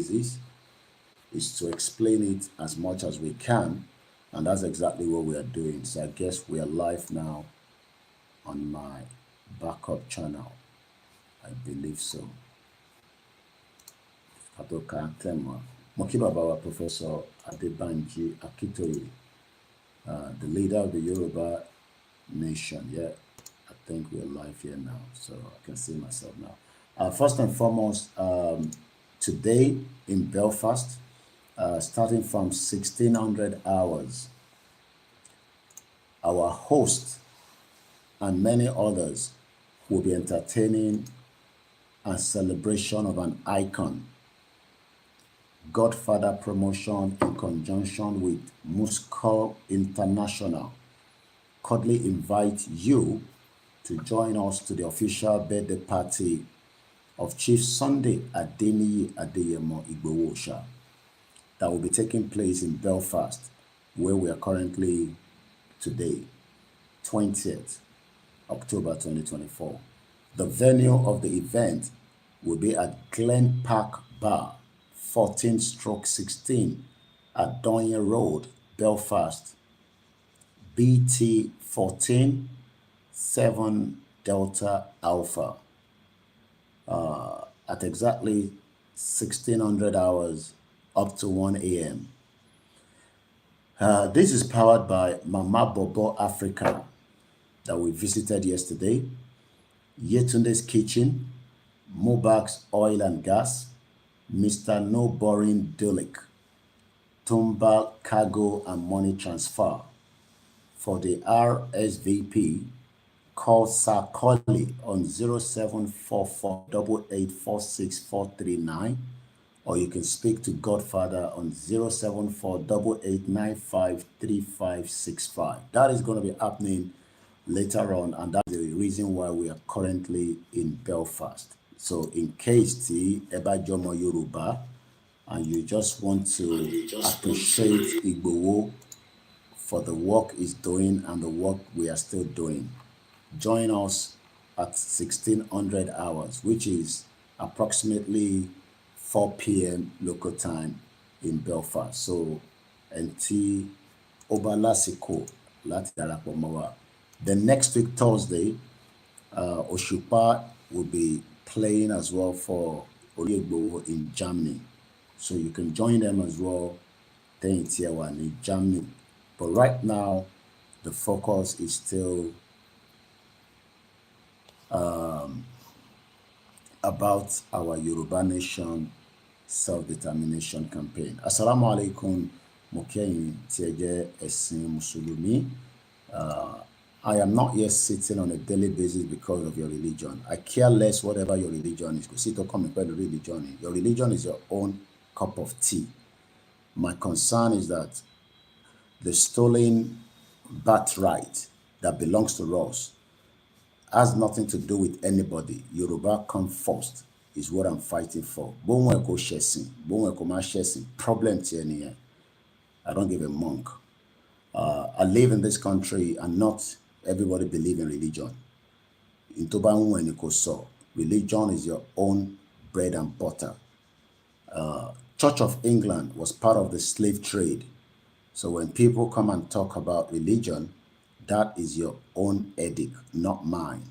basis is to explain it as much as we can, and that's exactly what we are doing. So I guess we are live now on my backup channel. I believe so. Mokibabawa Professor Adebanji Akitoye, the leader of the Yoruba nation. Yeah, I think we're live here now, so I can see myself now. First and foremost, today in Belfast, starting from 1600 hours, our host and many others will be entertaining a celebration of an icon, Godfather promotion in conjunction with Musco International. Cordially invite you to join us to the official birthday party of Chief Sunday Adeniyi Adeyemo Igbowosha that will be taking place in Belfast, where we are currently today, 20th October 2024. The venue of the event will be at Glen Park Bar, 14/16 at Donye Road, Belfast, BT 14 7 Delta Alpha, at exactly 1600 hours up to 1 a.m. This is powered by Mama Bobo Africa that we visited yesterday, Yetunde's Kitchen, Mobax Oil and Gas, Mr. No Boring Dulik, Tumba Cargo and Money Transfer. For the RSVP, call Sir Collie on 0744 8846 or you can speak to Godfather on 074 8895 That is going to be happening later on, and that's the reason why we are currently in Belfast. So in case the Ebajomo Yoruba and you just want to appreciate Igbowo for the work he's doing and the work we are still doing, join us at 1600 hours, which is approximately 4 p.m. local time in Belfast. So, NT Obalasiko Lati Darapomawa. The next week, Thursday, Oshupa will be playing as well for Oyegbo in Germany. So you can join them as well there in Tier 1 in Germany. But right now, the focus is still about our Yoruba Nation self-determination campaign. Assalamu alaikum, Mokeyin Tiege Esin Musulumi. I am not yet sitting on a daily basis because of your religion. I care less whatever your religion is. Your religion is your own cup of tea. My concern is that the stolen birthright that belongs to us has nothing to do with anybody. Yoruba come first is what I'm fighting for. Problem. I don't give a monk. I live in this country and not everybody believe in religion. In religion is your own bread and butter. Church of England was part of the slave trade. So when people come and talk about religion, that is your own edict, not mine.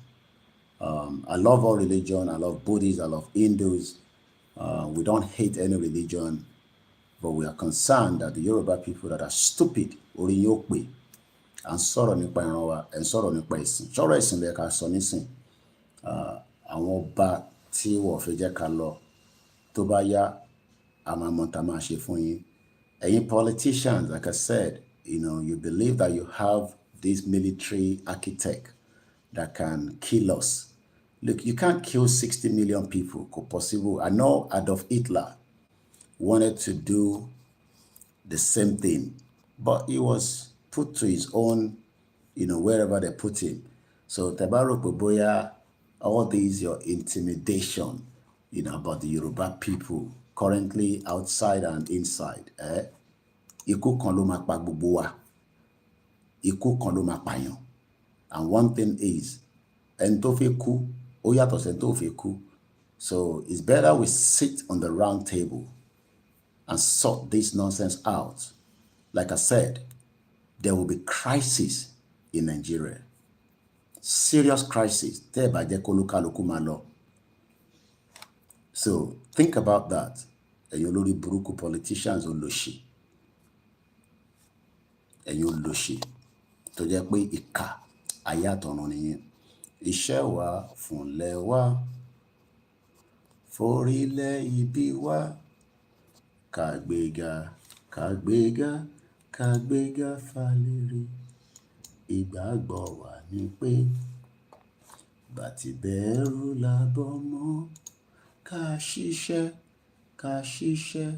I love all religion. I love Buddhists. I love Hindus. We don't hate any religion, but we are concerned that the Yoruba people that are stupid, and sorrow nípa ìran wa and sọ̀rọ̀ nípa ẹ̀sìn sọ̀rọ̀ ẹ̀sìn lẹ ká sọ nísìn àwọn ọba tí wọ́n fẹ́ jẹ́ ká lọ tó bá yá àmàmọ́ tá máa ṣe fún yín. Ẹ̀yin politicians, like I said, you believe that you have this military architect that can kill us. Look, you can't kill 60 million people. Possible. I know Adolf Hitler wanted to do the same thing, but he was put to his own, wherever they put him. So Tabaro Boboya, all these your intimidation, about the Yoruba people currently outside and inside. Ikú kan ló máa pa gbogbo wa. Ikú kan ló máa pààyàn. And one thing is, ẹni tó fẹ́ kú, ó yàtọ̀ sẹ́ni tó fẹ́ kú. So it's better we sit on the round table and sort this nonsense out, like I said, there will be crisis in Nigeria. Serious crisis. So think about that. Ẹ̀yin olórí burúkú politicians olóṣì. Ẹ̀yin olóṣì tó jẹ́ pé ìkà ayé àtọ̀run nìyẹn. Iṣẹ́ wa fúnlẹ̀ wa, forílẹ̀ ibi wa, kàgbéga, kàgbéga, kàgbéga fàlérè. Ìgbàgbọ́ wa ni pé bàtí bẹ̀rù làbọ̀ mọ́, ká ṣiṣẹ́, ká ṣiṣẹ́,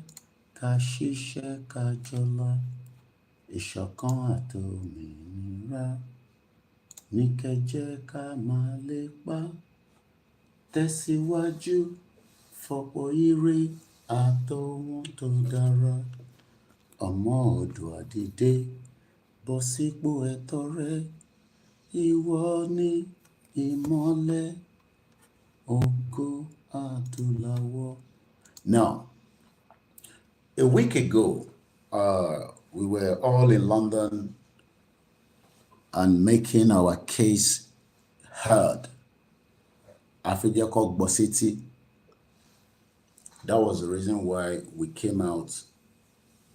ká ṣiṣẹ́, ká jọlá. Ìṣọ̀kan àtòmìnira ní kẹ́jẹ́ ká máa lépa. Tẹ̀síwájú fọ̀pọ̀ ire àtọ̀hún tó dára. Ọmọ Oòduà dìde, bọ́ sípò ẹ̀tọ́ rẹ. Ìwọ ni ìmọ́lẹ̀ ògo adúláwọ̀. Now, a week ago, we were all in London and making our case heard. Afidiyako Gbositi. That was the reason why we came out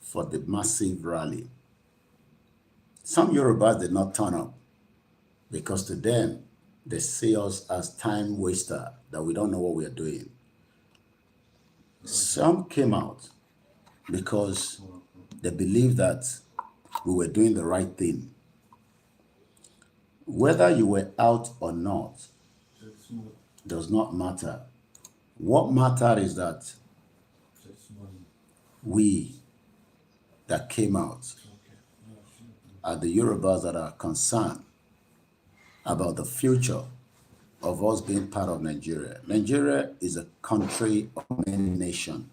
for the massive rally. Some Yorubas did not turn up because to them, they see us as time waster, that we don't know what we are doing. Some came out because they believed that we were doing the right thing. Whether you were out or not does not matter. What matters is that we that came out are the Yorubas that are concerned about the future of us being part of Nigeria. Nigeria is a country of many nations.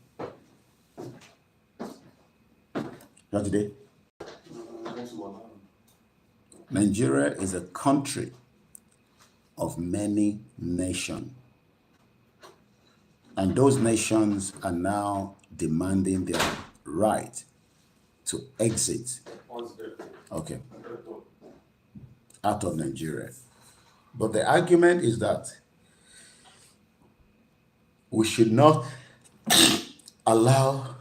Not today. Nigeria is a country of many nations. And those nations are now demanding their right to exit. Okay. Out of Nigeria. But the argument is that we should not allow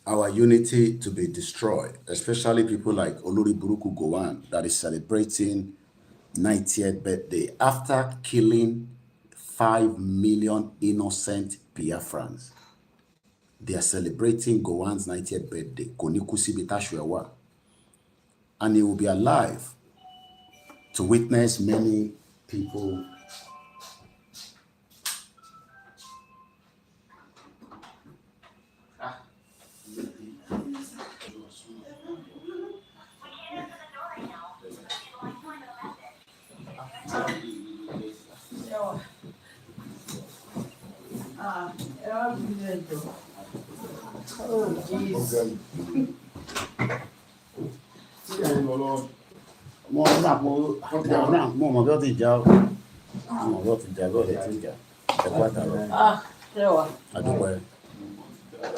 our unity to be destroyed, especially people like Olori Buruku Gowan that is celebrating 90th birthday after killing 5 million innocent Biafrans. They are celebrating Gowan's 90th birthday, and he will be alive to witness many people Oh, jeez.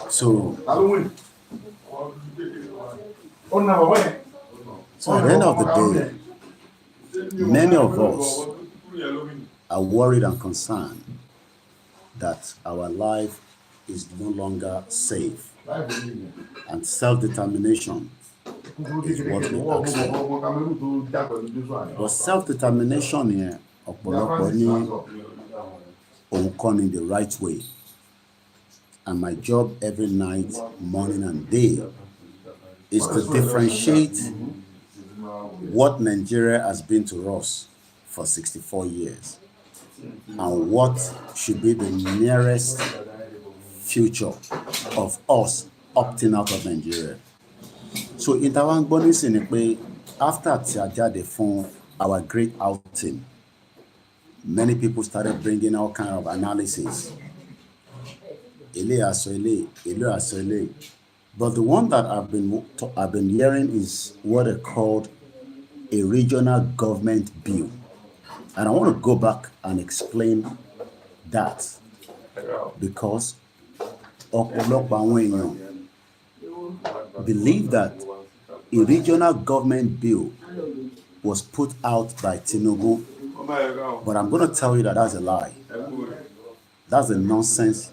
So at the end of the day, many of us are worried and concerned that our life is no longer safe, and self-determination is what we ask for. But self-determination here, in the right way. And my job every night, morning and day is to differentiate what Nigeria has been to us for 64 years and what should be the nearest future of us opting out of Nigeria. So in Taiwan, after Tiajade phone, our great outing, many people started bringing all kind of analysis. But the one that I've been hearing is what they called a regional government bill. And I want to go back and explain that, because ọ̀pọ̀lọpọ̀ àwọn èèyàn believe that a regional government bill was put out by Tinubu, but I'm going to tell you that that's a lie. That's a nonsense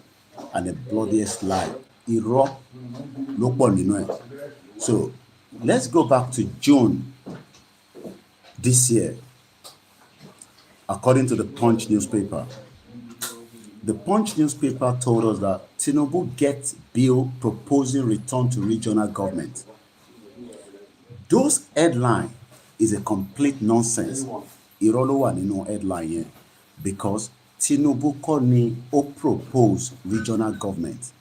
and a bloodiest lie. Irọ́ ló pọ̀ nínú ẹ̀. So let's go back to June this year. According to the Punch newspaper, the Punch newspaper told us that Tinubu gets bill proposing return to regional government. Those headline is a complete nonsense. Irọ́ ló wà nínú headline yẹn, because Tinubu kọ́ ni ó propose regional government.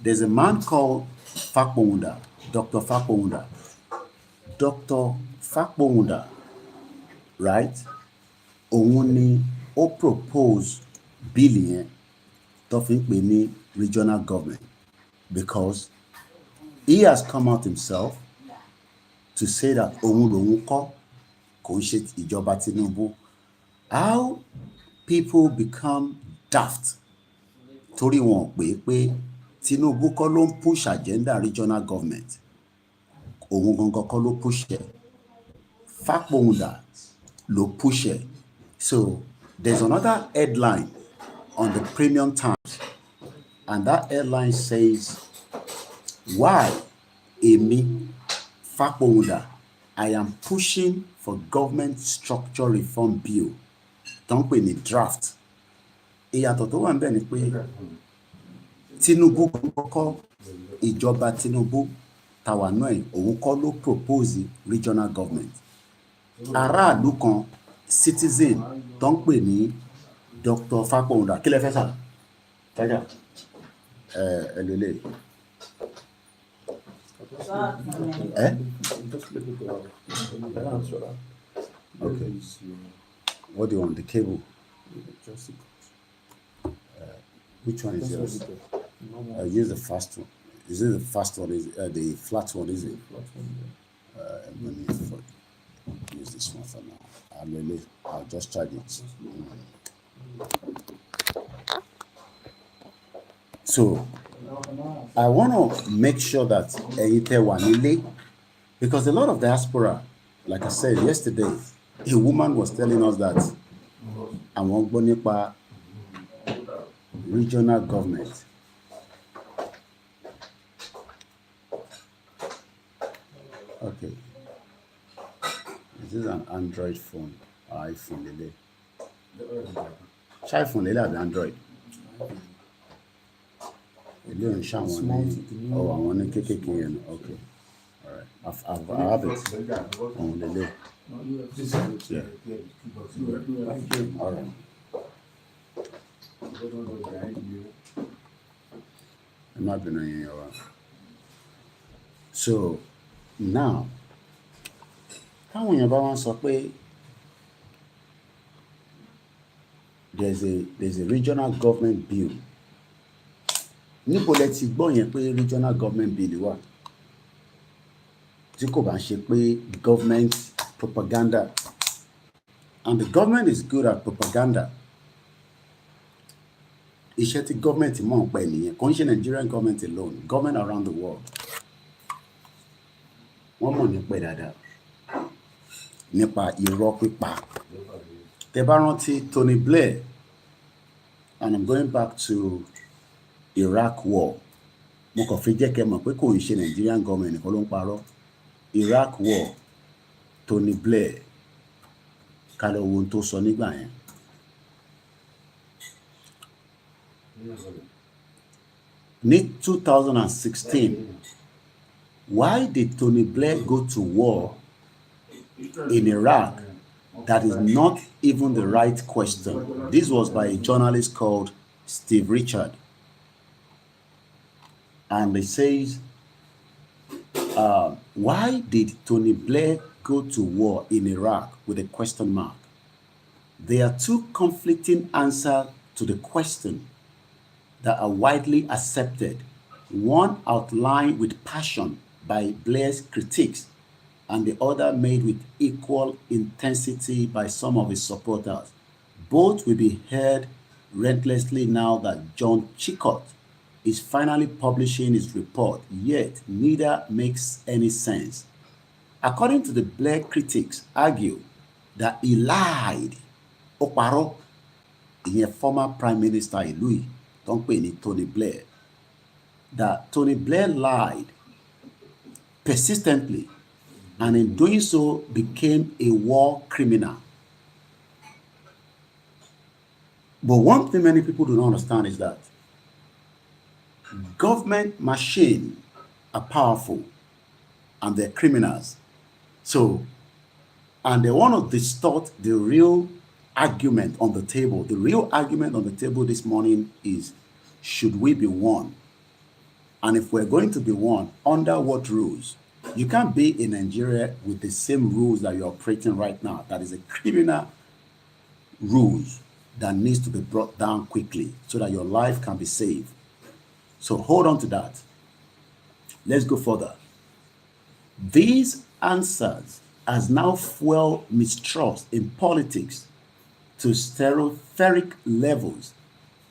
There's a man called Fakbohunda, Dr. Fakbohunda. Dr. Fakbohunda, right? Òun ni ó propose bill yẹn tó fi ń pè ní regional government, because he has come out himself to say that òun lòun kọ́, kò ń ṣe ìjọba Tinubu. How people become daft torí wọn pé Tinubu kọ́ ló ń push agenda regional government, òun gangan kọ́ ló push ẹ̀, Fakbohunda ló push ẹ̀. So there's another headline on the Premium Times, and that headline says, why èmi Fakbohunda, I am pushing for government structure reform bill, tó ń pè ní draft. Ìyàtọ̀ tó wà níbẹ̀ ni pé Tinubu kọ́kọ́, ìjọba Tinubu tàwa náà òun kọ́ ló propose regional government. Aráàlú kan, citizen tó ń pè ní Dr. Fakbohunda, kí lẹ fẹ́ sà? Tájà ẹlẹ́lẹ́. Okay. What do you want? The cable? Which one is yours? Use the fast one. Is it the fast one? Is the flat one? Is it? I'm going to use this one for now. I'll just charge it. So I want to make sure that because a lot of diaspora, like I said yesterday, a woman was telling us that àwọn gbọ́ nípa regional government. Okay. Is this an Android phone or iPhone? Lele? Ṣé iPhone lele àbí Android? Ilé òun ṣàwọn ní àwọn ní kékèké yẹn. Okay. All right. I have it. On Lele. Yeah. All right. I'm not been on your one. So now, táwọn èèyàn bá wá sọ pé there's a regional government bill, níbo lẹ ti gbọ́ yẹn pé regional government bill wà, tí kò bá ṣe pé government propaganda, and the government is good at propaganda. Iṣẹ́ tí government mọ̀ ń pẹ́ nìyẹn, kò ń ṣe Nigerian government alone, government around the world. Wọ́n mọ̀ nípa ẹ̀ dáadáa, nípa irọ́ pípa. Tẹ́ bá rántí Tony Blair, and I'm going back to Iraq war, mo kàn fi jẹ́ kẹ́ mọ̀ pé kò ń ṣe Nigerian government nìkan ló ń parọ́. Iraq war, Tony Blair, ká lọ wo ohun tó sọ nígbà yẹn. Ní 2016, why did Tony Blair go to war in Iraq? That is not even the right question. This was by a journalist called Steve Richard. And it says, why did Tony Blair go to war in Iraq with a question mark? There are two conflicting answers to the question that are widely accepted. One outlined with passion by Blair's critics, and the other made with equal intensity by some of his supporters. Both will be heard relentlessly now that John Chicot is finally publishing his report, yet neither makes any sense. According to the Blair critics, argue that he lied. Ó parọ́. Ìyẹn former prime minister ìlú yìí tó ń pè ní Tony Blair. That Tony Blair lied persistently, and in doing so became a war criminal. But one thing many people do not understand is that government machine are powerful and they're criminals. So, and they want to distort the real argument on the table. The real argument on the table this morning is, should we be one? And if we're going to be one, under what rules? You can't be in Nigeria with the same rules that you're operating right now. That is a criminal rules that needs to be brought down quickly so that your life can be saved. So hold on to that. Let's go further. These answers has now fueled mistrust in politics to stratospheric levels.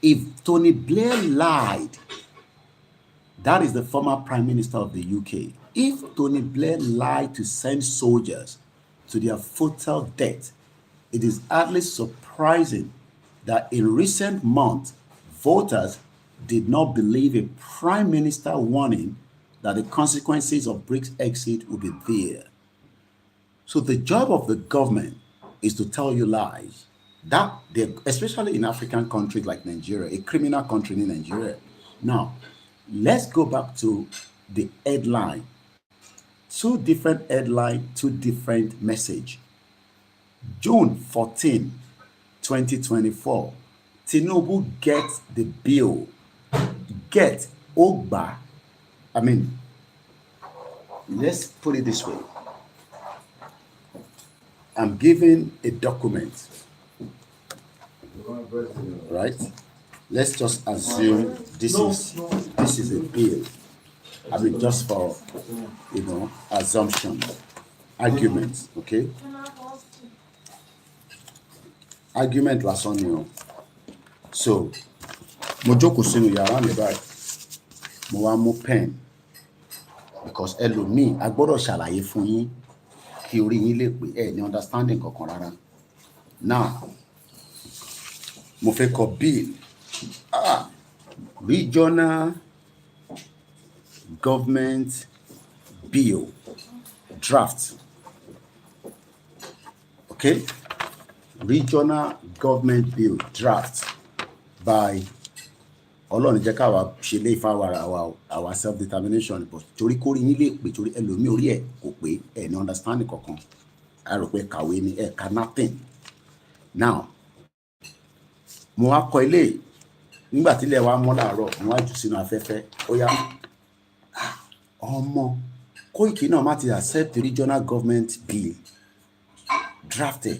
If Tony Blair lied, that is the former Prime Minister of the UK. If Tony Blair lied to send soldiers to their fatal death, it is hardly surprising that in recent months, voters did not believe a Prime Minister warning that the consequences of BRICS exit would be there. So the job of the government is to tell you lies. That especially in African countries like Nigeria, a criminal country in Nigeria. Now, let's go back to the headline. Two different headline, two different message. June 14, 2024, Tinubu gets the bill. Get Ogba. I mean, let's put it this way. I'm giving a document, right? Let's just assume this is a bill. I mean, just for, assumption, arguments, okay? Argument lásán ni o. So, mo jókòó sínú yàrá mi báyìí, mo wá mú pen, because ẹlòmíì a gbọ́dọ̀ ṣàlàyé fún yín kí orí yín lè pé ẹ ní understanding kankan rárá. Now, mo fẹ́ kọ bill, regional government bill draft. Okay? Regional government bill draft by Ọlọ́run jẹ́ ká wá ṣe lé ifá our self-determination, but torí kórí yín lè pé torí ẹlòmíì orí ẹ̀ kò pé ẹ̀ ní understanding kankan. A rò pé kàwé ni ẹ̀ ka nothing. Now, mo wá kọ ilé nígbà tí ilẹ̀ wa mọ́ láàárọ̀, mo wá jù sínú afẹ́fẹ́. Ó yá, ọmọ Koiki náà má ti accept the regional government bill drafted.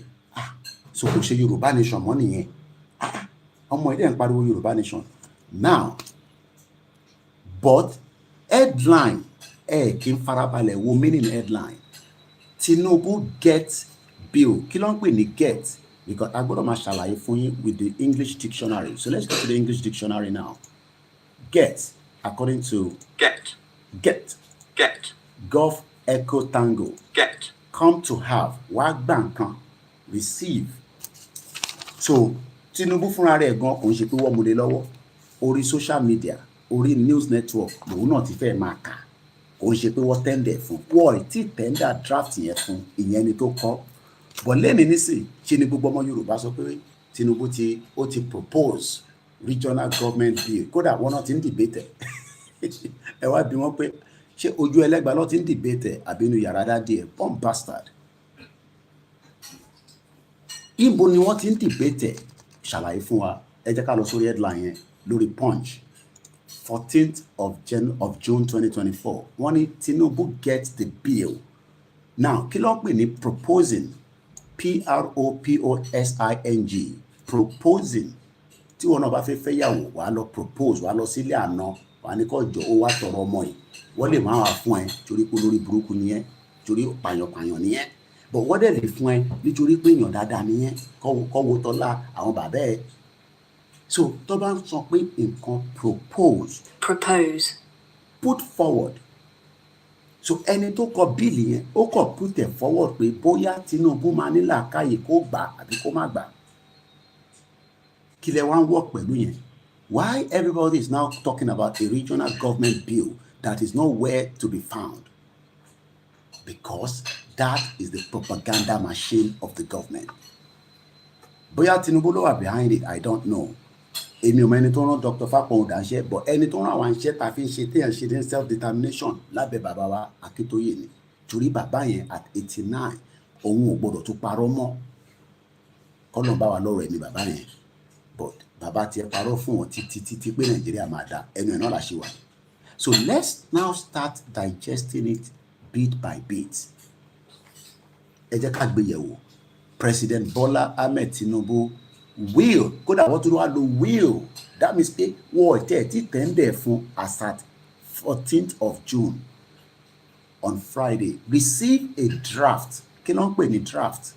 So kò ṣe Yorùbá nation mọ́ nìyẹn. Ọmọ ilé ń pariwo Yorùbá nation. Now, but headline kí n farabalẹ̀ wo meaning headline. Tinubu get bill. Kí ló ń pè ní get? Because I gbọ́dọ̀ máa ṣàlàyé fún yín with the English dictionary. So let's go to the English dictionary now. Get, according to get. Govt echo tango. Get. Come to have. Wá gbà nǹkan. Receive. So Tinubu fúnra rẹ̀ gan kò ń ṣe pé wọ́n mú lé lọ́wọ́. Orí social media, orí news network, lòun náà ti fẹ́ máa kà. Kò ń ṣe pé wọ́n tender fún. Wọ́n ti tender draft yẹn fún ìyẹn ni tó kọ́. But lẹ́ni nísìn, ṣe ni gbogbo ọmọ Yorùbá sọ pé Tinubu ti propose regional government bill. Kódà wọn náà ti ń debate. Ẹ wá bí wọ́n pé ṣé ojú ẹlẹ́gbàá ló ti ń debate àbí inú yàrá dádì ẹ̀? Bomb bastard. Ibo ni wọ́n ti ń debate ṣàlàyé fún wa. Ẹ jẹ́ ká lọ sórí headline yẹn lórí Punch 14th of June 2024. Wọ́n ní Tinubu gets the bill. Now, kí ló ń pè ní proposing? Proposing. Proposing. Tí wọn náà bá fẹ́ fẹ́yàwó, wàá lọ propose, wàá lọ sílé àná, wàá ní kó jọ ó wá tọrọ ọmọ yìí. Wọ́n lè máa wà fún ẹ torí pé lórí burúkú nìyẹn, torí pàyànpàyàn nìyẹn. But wọ́n dẹ̀ lè fún ẹ nítorí pé èèyàn dáadáa nìyẹn, kọ́ wo tọ́lá àwọn bàbá ẹ. So tó bá ń sọ pé nǹkan propose put forward. So ẹni tó kọ bíìlì yẹn ó kọ put it forward pé bóyá Tinubu máa ní làákàyè kó gbà àbí kó má gbà. Kí lẹ wá ń work pẹ̀lú yẹn? Why everybody is now talking about a regional government bill that is nowhere to be found? Because that is the propaganda machine of the government. Bóyá Tinubu ló wà behind it, I don't know. Èmi ò mọ ẹni tó rán Dr. Fápọ̀hùn dáṣẹ́, but ẹni tó rán àwọn iṣẹ́ tá fi ń ṣe téèyàn ṣe ní self-determination lábẹ́ bàbá wa Akíntóyè ni. Torí bàbá yẹn at 89, òun ò gbọdọ̀ tún parọ́ mọ́. Kọ́lọ́n bá wa lọ́rọ̀ ẹ̀mí bàbá yẹn. But bàbá tiẹ̀ parọ́ fún wọn títí pé Nàìjíríà máa dá ẹnu ẹ̀ náà la ṣe wà. So let's now start digesting it bit by bit. Ẹ jẹ́ ká gbé yẹ̀wò. President Bola Ahmed Tinubu will, kódà wọ́n tún wá lo will, that means pé wọ́n ti tẹ́ńdẹ̀ fún as at 14th of June on Friday receive a draft. Kí ló ń pè ní draft?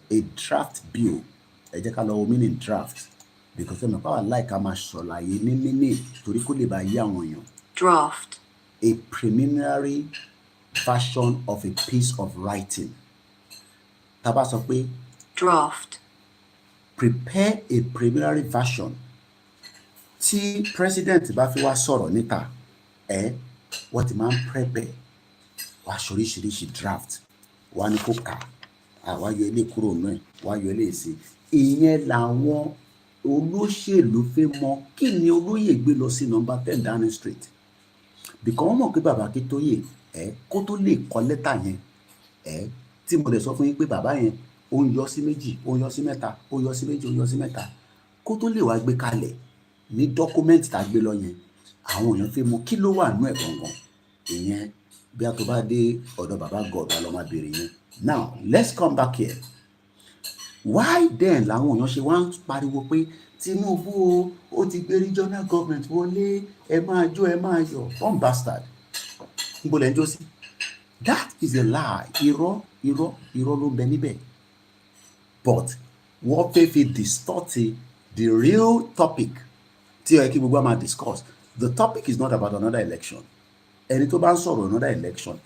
A draft bill. Ẹ jẹ́ ká lọ wo meaning draft because ẹ̀mí pàwọn láìka máa ṣọ̀làyé ní meaning torí kó lè bá yé àwọn èèyàn. Draft. A preliminary version of a piece of writing. Tá bá sọ pé draft. Prepare a preliminary version. Tí president bá fi wá sọ̀rọ̀ níta, wọ́n ti máa ń prepare wá ṣoríṣiríṣi draft. Wá ní kó kà, àwa yọ ilé kúrò náà, wá yọ ilé sí. Ìyẹn làwọn olóṣèlú fẹ́ mọ̀ kí ni olóyè gbé lọ sí number 10 Downing Street. Because wọ́n mọ̀ pé bàbá Akíntóyè kó tó lè kọ lẹ́tà yẹn tí mo lè sọ fún yín pé bàbá yẹn ó ń yọ sí méjì, ó ń yọ sí mẹ́ta, ó yọ sí méjì, ó yọ sí mẹ́ta. Kó tó lè wá gbé kalẹ̀ ní dọ́kúmẹ́ǹtì tá a gbé lọ yẹn, àwọn èèyàn fẹ́ mọ̀ kí ló wà nú ẹ̀ gangan. Ìyẹn bí a tó bá dé ọ̀dọ̀ bàbá Govt lọ máa béèrè yẹn. Now let's come back here. Why then làwọn èèyàn ṣe wá ń pariwo pé Tinubu ó ti gbé regional government wọlé, ẹ máa jó ẹ máa yọ̀, one bastard. Níbo lẹ́ ń jó sí? That is a lie. Irọ́ ló ń bẹ níbẹ̀. But wọ́n fẹ́ fi distort the real topic tí ó yẹ kí gbogbo máa discuss. The topic is not about another election. Ẹni tó bá ń sọ̀rọ̀ another election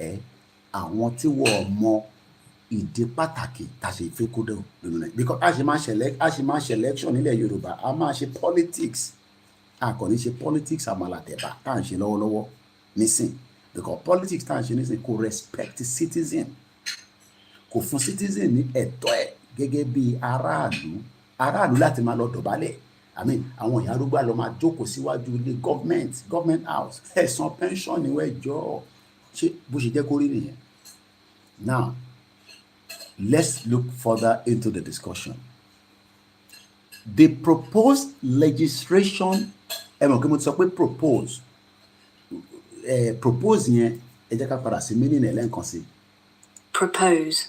àwọn tí wọ́n mọ ìdí pàtàkì tá a ṣe fẹ́ kó dẹ̀ nínú rẹ̀. Because a ṣe máa ṣe election nílẹ̀ Yorùbá, a máa ṣe politics. A kò ní ṣe politics àmàlàtẹ̀bà tá à ń ṣe lọ́wọ́lọ́wọ́ nísìn. Because politics tá à ń ṣe nísìn kò respect citizen. Kò fún citizen ní ẹ̀tọ́ ẹ̀ gẹ́gẹ́ bí aráàlú láti máa lọ dọ̀bálẹ̀. Àwọn ìyá arúgbó lọ máa jókòó síwájú ilé government house ẹ̀sán pension níwẹ̀ jọ ṣé bó ṣe jẹ́ kó rí nìyẹn. Now let's look further into the discussion. The proposed legislation, mọ̀ kí mo ti sọ pé propose yẹn ẹ jẹ́ ká padà sí meaning ẹ̀ lẹ́ǹkan sí. Propose.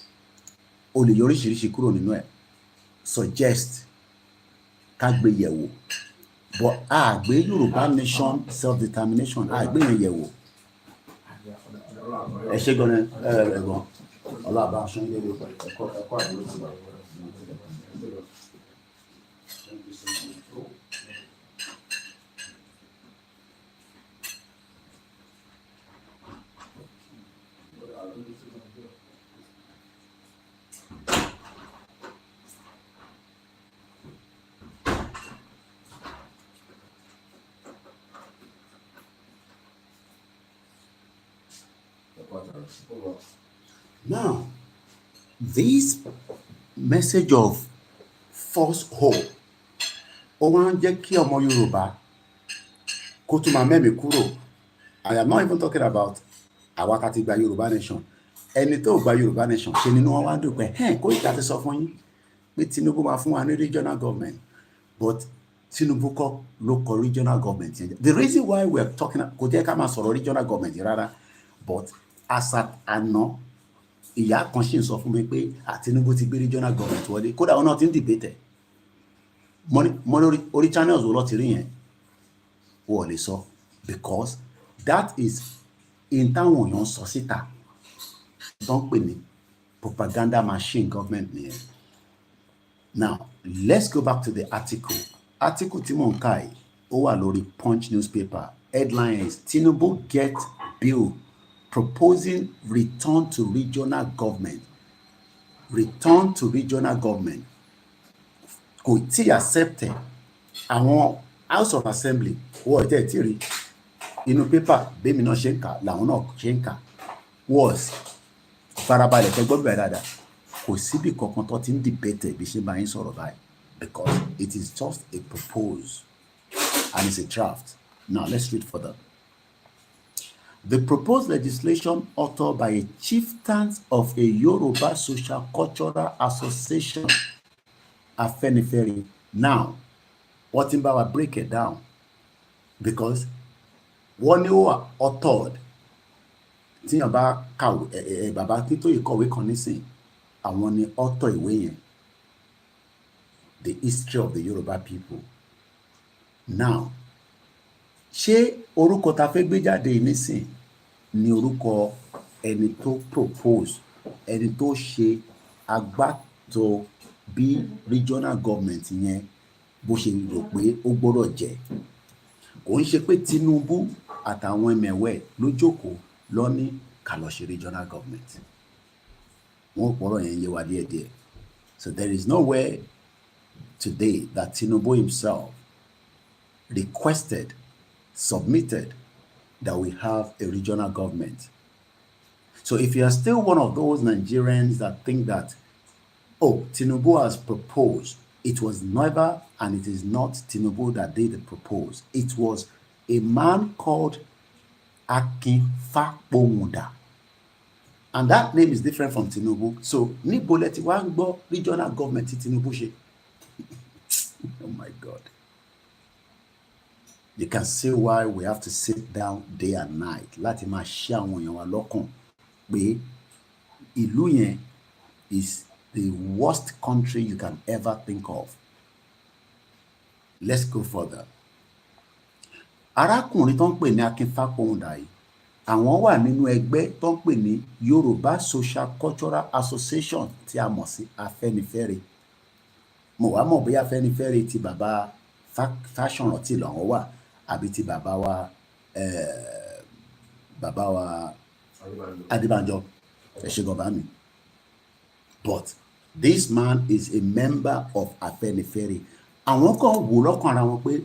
O lè yọ oríṣiríṣi kúrò nínú ẹ̀. Suggest, ká gbé yẹ̀wò. But a gbé Yorùbá nation self-determination, a gbé yẹn yẹ̀wò. Ẹ ṣe gan-an ẹ̀gbọ́n ọlọ́àbá aṣọ ilé ẹ̀kọ́ àdúró sí wa. Now, this message of false hope ó wá ń jẹ́ kí ọmọ Yorùbá kó tún máa mẹ́mìí kúrò. I am not even talking about àwa tá ti gba Yorùbá nation. Ẹni tó gba Yorùbá nation ṣe nínú wọn wá dùn pé Koiki ti sọ fún yín pé Tinubu máa fún wa ní regional government, but Tinubu kọ́ ló kọ regional government yẹn. The reason why we are talking kò jẹ́ ká máa sọ̀rọ̀ regional government rárá, but as at àná ìyá kan ṣì ń sọ fún mi pé Tinubu ti gbé regional government wọlé, kódà wọn náà ti ń debate mọ́ orí channels wo lọ ti rí yẹn wọ́n lè sọ, because that is in táwọn èèyàn sọ síta tó ń pè ní propaganda machine government nìyẹn. Now let's go back to the article article tí mò ń kà yìí ó wà lórí Punch newspaper. Headline is Tinubu get bill proposing return to regional government. Return to regional government. Kò tí accepted. Àwọn House of Assembly wọ́n ẹ̀ tí rí inú pépà bẹ́ẹ̀mi náà ṣe ń kà làwọn náà ṣe ń kà was farabalẹ̀ fẹ́ gbọ́dọ̀ dáadáa kò síbi kankan tó ti ń debate bí ṣe máa ń sọ̀rọ̀ báyìí because it is just a propose and it's a draft. Now let's read further. The proposed legislation authored by a chieftains of a Yoruba social cultural association Afenifere. Now what in Baba break it down because one you are authored tí yàn bá kàwé bàbá tító ìkọ̀wé kan nísìn àwọn ni author ìwé yẹn the history of the Yoruba people. Now ṣé orúkọ ta fẹ́ gbé jáde nísìn ni orúkọ ẹni tó propose ẹni tó ṣe agbátọ bí regional government yẹn bó ṣe rò pé ó gbọ́dọ̀ jẹ́ kò ń ṣe pé Tinubu àtàwọn ẹmẹ̀wẹ̀ ló jókòó lọ ní ká lọ ṣe regional government wọn pọ̀rọ̀ yẹn yé wa díẹ̀díẹ̀. So there is nowhere today that Tinubu himself requested, submitted that we have a regional government. So if you are still one of those Nigerians that think that, oh, Tinubu has proposed, it was never and it is not Tinubu that did the propose. It was a man called Akinfakpomunda. And that name is different from Tinubu. So, níbo lẹ ti wá ń gbọ́ regional government tí Tinubu ṣe. Oh my God. You can see why we have to sit down day and night láti máa ṣe àwọn èèyàn wa lọ́kàn pé ìlú yẹn is the worst country you can ever think of. Let's go further. Arákùnrin tó ń pè ní Akinfakpomunda yìí àwọn wà nínú ẹgbẹ́ tó ń pè ní Yoruba Social Cultural Association tí a mọ̀ sí Afẹ́nifẹ́re. Mo wá mọ̀ bóyá Afẹ́nifẹ́re ti bàbá Fáṣọ̀rántì lọ́wọ́ wà àbí ti bàbá wa Adébánjọ ẹ ṣé gan-an mi. But this man is a member of Afẹ́nifẹ́re. Àwọn kan wò lọ́kàn ara wọn pé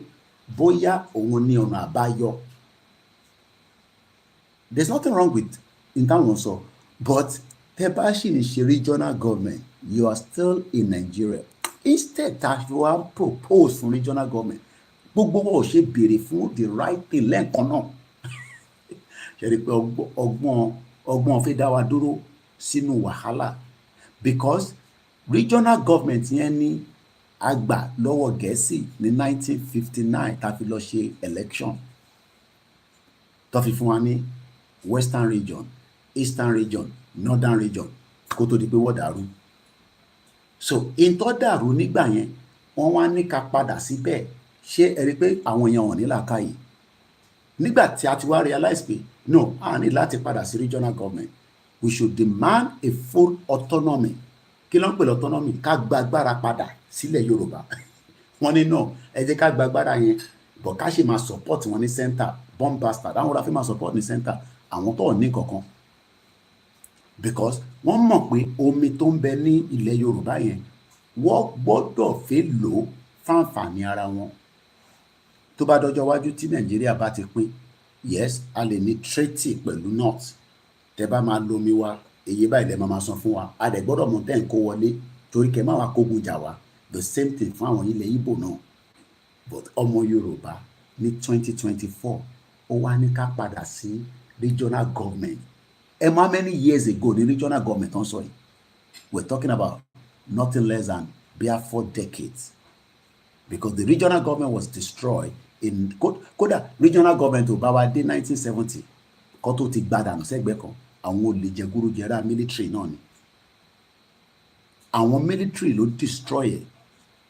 bóyá òun ní ọ̀nà àbáyọ. There's nothing wrong with in táwọn sọ, but tẹ́ bá ṣì ní ṣe regional government, you are still in Nigeria. Instead that you are proposed for regional government, gbogbo wọn ò ṣe béèrè fún the right thing lẹ́ẹ̀kan náà. Ṣe rí pé ọgbọ́n fi dá wa dúró sínú wàhálà because regional government yẹn ní àgbà lọ́wọ́ Gẹ̀ẹ́sì ní 1959 tá fi lọ ṣe election tó fi fún wa ní Western region, Eastern region, Northern region kó tó di pé wọ́n dàrú. So in tó dàrú nígbà yẹn wọ́n wá ní ká padà síbẹ̀. Ṣé ẹ rí pé àwọn èèyàn wọ̀n ní làákàyè nígbà tí a ti wá realize pé no a ní láti padà sí regional government, we should demand a full autonomy. Kí ló ń pè autonomy? Ká gba agbára padà sílẹ̀ Yorùbá. Wọ́n ní no ẹ jẹ́ ká gba agbára yẹn but ká ṣe máa support wọn ní center bomb bastard àwọn ọ̀rọ̀ fi máa support ní center àwọn tó ní kankan because wọ́n mọ̀ pé omi tó ń bẹ ní ilẹ̀ Yorùbá yẹn wọ́n gbọ́dọ̀ fẹ́ lò ó fún àǹfààní ara wọn. Tó bá dọjọ́ iwájú tí Nàìjíríà bá ti pín, yes a lè ní treaty pẹ̀lú north tẹ́ bá máa lomi wa èyí báyìí lè máa san fún wa a dẹ̀ gbọ́dọ̀ mọ̀ tẹ́ ń kó wọlé torí kẹ́ máa wá kógun jà wá the same thing fún àwọn ilẹ̀ Ìgbò náà. But ọmọ Yorùbá ní 2024 ó wá ní ká padà sí regional government. How many years ago the regional government ń sọ yìí? We're talking about nothing less than bare 4 decades because the regional government was destroyed in kódà regional government ò bá wa dé 1970 kó tó ti gbádànù sẹ́gbẹ̀ẹ́ kan àwọn olè jẹgúrújẹrá military náà ni àwọn military ló destroy ẹ̀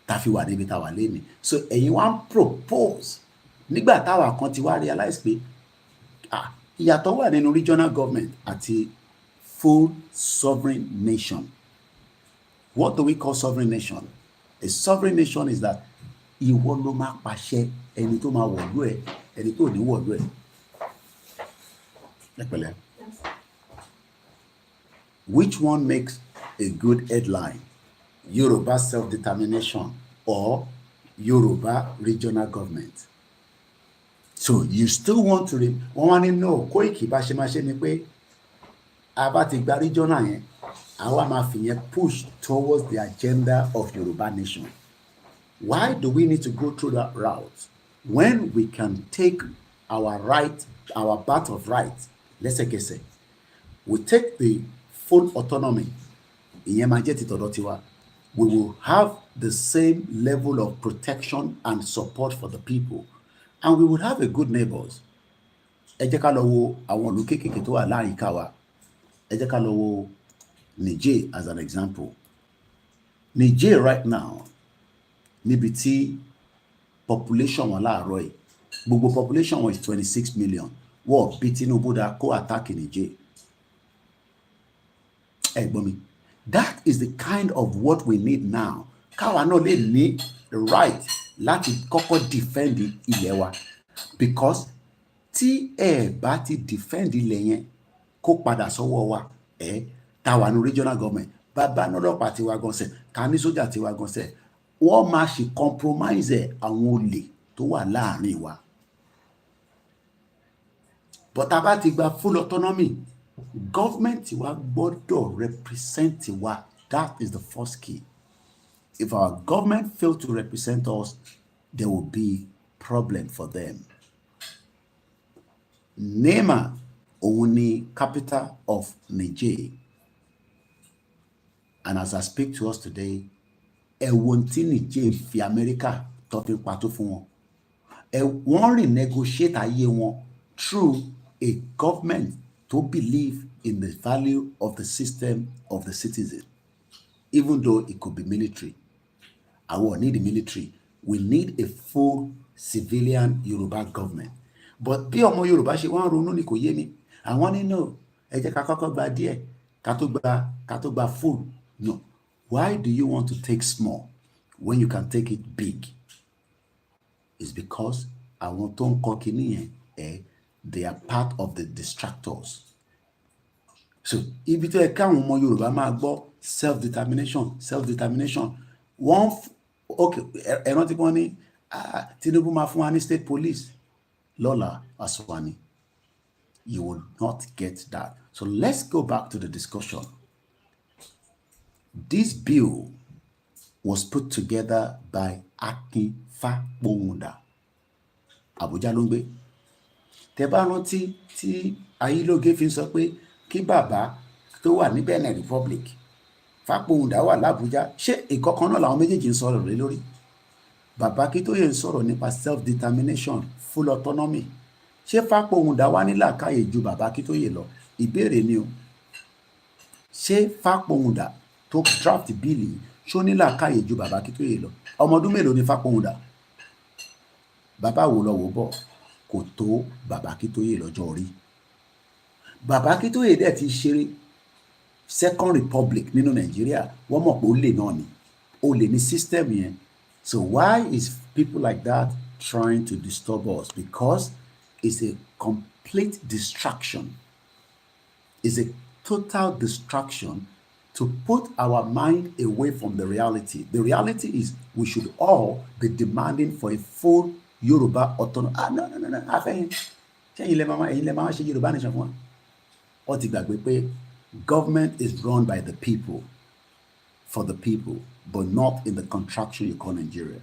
tá fi wà níbi tá wà lẹ́ni. So ẹ̀yin wá ń propose nígbà táwa kan ti wá realize pé ìyàtọ̀ wà nínú regional government àti full sovereign nation. What do we call sovereign nation? A sovereign nation is that ìwọ ló máa pàṣẹ ẹni tó máa wọ̀lú ẹ̀, ẹni tó ní wọ̀lú ẹ̀. Ẹ pẹ̀lẹ́. Which one makes a good headline? Yoruba self-determination or Yoruba regional government? So you still want to wọ́n wá ní no, Koiki bá ṣe máa ṣe ni pé a bá ti gba regional yẹn, àwa máa fi yẹn push towards the agenda of Yoruba nation. Why do we need to go through that route when we can take our right, our birth of right, lẹ́sẹ̀kẹsẹ̀? We take the full autonomy, ìyẹn máa jẹ́ ti tọ̀dọ̀ tiwa. We will have the same level of protection and support for the people, and we will have a good neighbors. Ẹ jẹ́ ká lọ wo àwọn ìlú kéékèèké tó wà láyìíká wa. Ẹ jẹ́ ká lọ wo Niger as an example. Niger right now, níbi tí population wọn láàárọ̀ yìí, gbogbo population wọn is 26 million. Wọ́n bí Tinubu dá kó attack Niger. Ẹ gbọ́ mi. That is the kind of what we need now. Káwa náà lè ní the right láti kọ́kọ́ defend ilẹ̀ wa, because tí ẹ bá ti defend ilẹ̀ yẹn kó padà sọ́wọ́ wa, táwa ní regional government, bàbá náà ọlọ́pàá tiwa gan sẹ̀, ká ní sójà tiwa gan sẹ̀, wọ́n máa ṣe compromise àwọn olè tó wà láàrin wa. But tá bá ti gba full autonomy, government wa gbọ́dọ̀ represent wa. That is the first key. If our government fail to represent us, there will be problem for them. Nema òun ni capital of Niger. And as I speak to us today, ẹ̀wọ̀n tí Niger fi America tó fi pàtó fún wọn. Wọ́n renegotiate ayé wọn through a government to believe in the value of the system of the citizen, even though it could be military. I will need the military. We need a full civilian Yoruba government. But bí ọmọ Yorùbá ṣe wọ́n ronú ni kò yé mi. Àwọn ní no, ẹ jẹ́ ká kọ́kọ́ gba díẹ̀, ká tó gba full. No. Why do you want to take small when you can take it big? It's because àwọn tó ń kọ́ kíní yẹn, they are part of the distractors. So ibi tó yẹ káwọn ọmọ Yorùbá máa gbọ́ self-determination. Okay, ẹ̀rọ tí wọ́n ní Tinubu máa fún wa ní state police. Lola Aswani, you will not get that. So let's go back to the discussion. This bill was put together by Akin Fágbóhùndà. Abuja ló ń gbé. Tẹ́ bá rántí tí Ayílógé fi sọ pé kí bàbá tó wà ní Benin Republic, Fágbóhùndà wà l'Abuja, ṣé ìkọ̀kan náà làwọn méjèèjì ń sọ̀rọ̀ lé lórí? Bàbá Akíntóyè ń sọ̀rọ̀ nípa self-determination, full autonomy. Ṣé Fágbóhùndà wà ní làákàyè ju bàbá Akíntóyè lọ? Ìbéèrè ni o. Ṣé Fágbóhùndà tó draft bíìlì ṣó ní làákàyè ju bàbá Akíntóyè lọ? Ọmọ ọdún mélòó ni Fágbóhùndà? Bàbá wo lọ wò bọ̀ kò tó bàbá Akíntóyè lọ́jọ́ orí. Bàbá Akíntóyè dẹ̀ ti ṣe Second Republic nínú Nàìjíríà, wọ́n mọ̀ pé ó lè náà ni. Ó lè ní system yẹn. So why is people like that trying to disturb us? Because it's a complete distraction. It's a total distraction to put our mind away from the reality. The reality is we should all be demanding for a full Yoruba autonomy. No. Afẹ́yìn. Ṣé ẹ̀yin lẹ máa ṣe Yoruba nation fún wa? Ó ti gbàgbé pé government is run by the people, for the people, but not in the contraction you call Nigeria.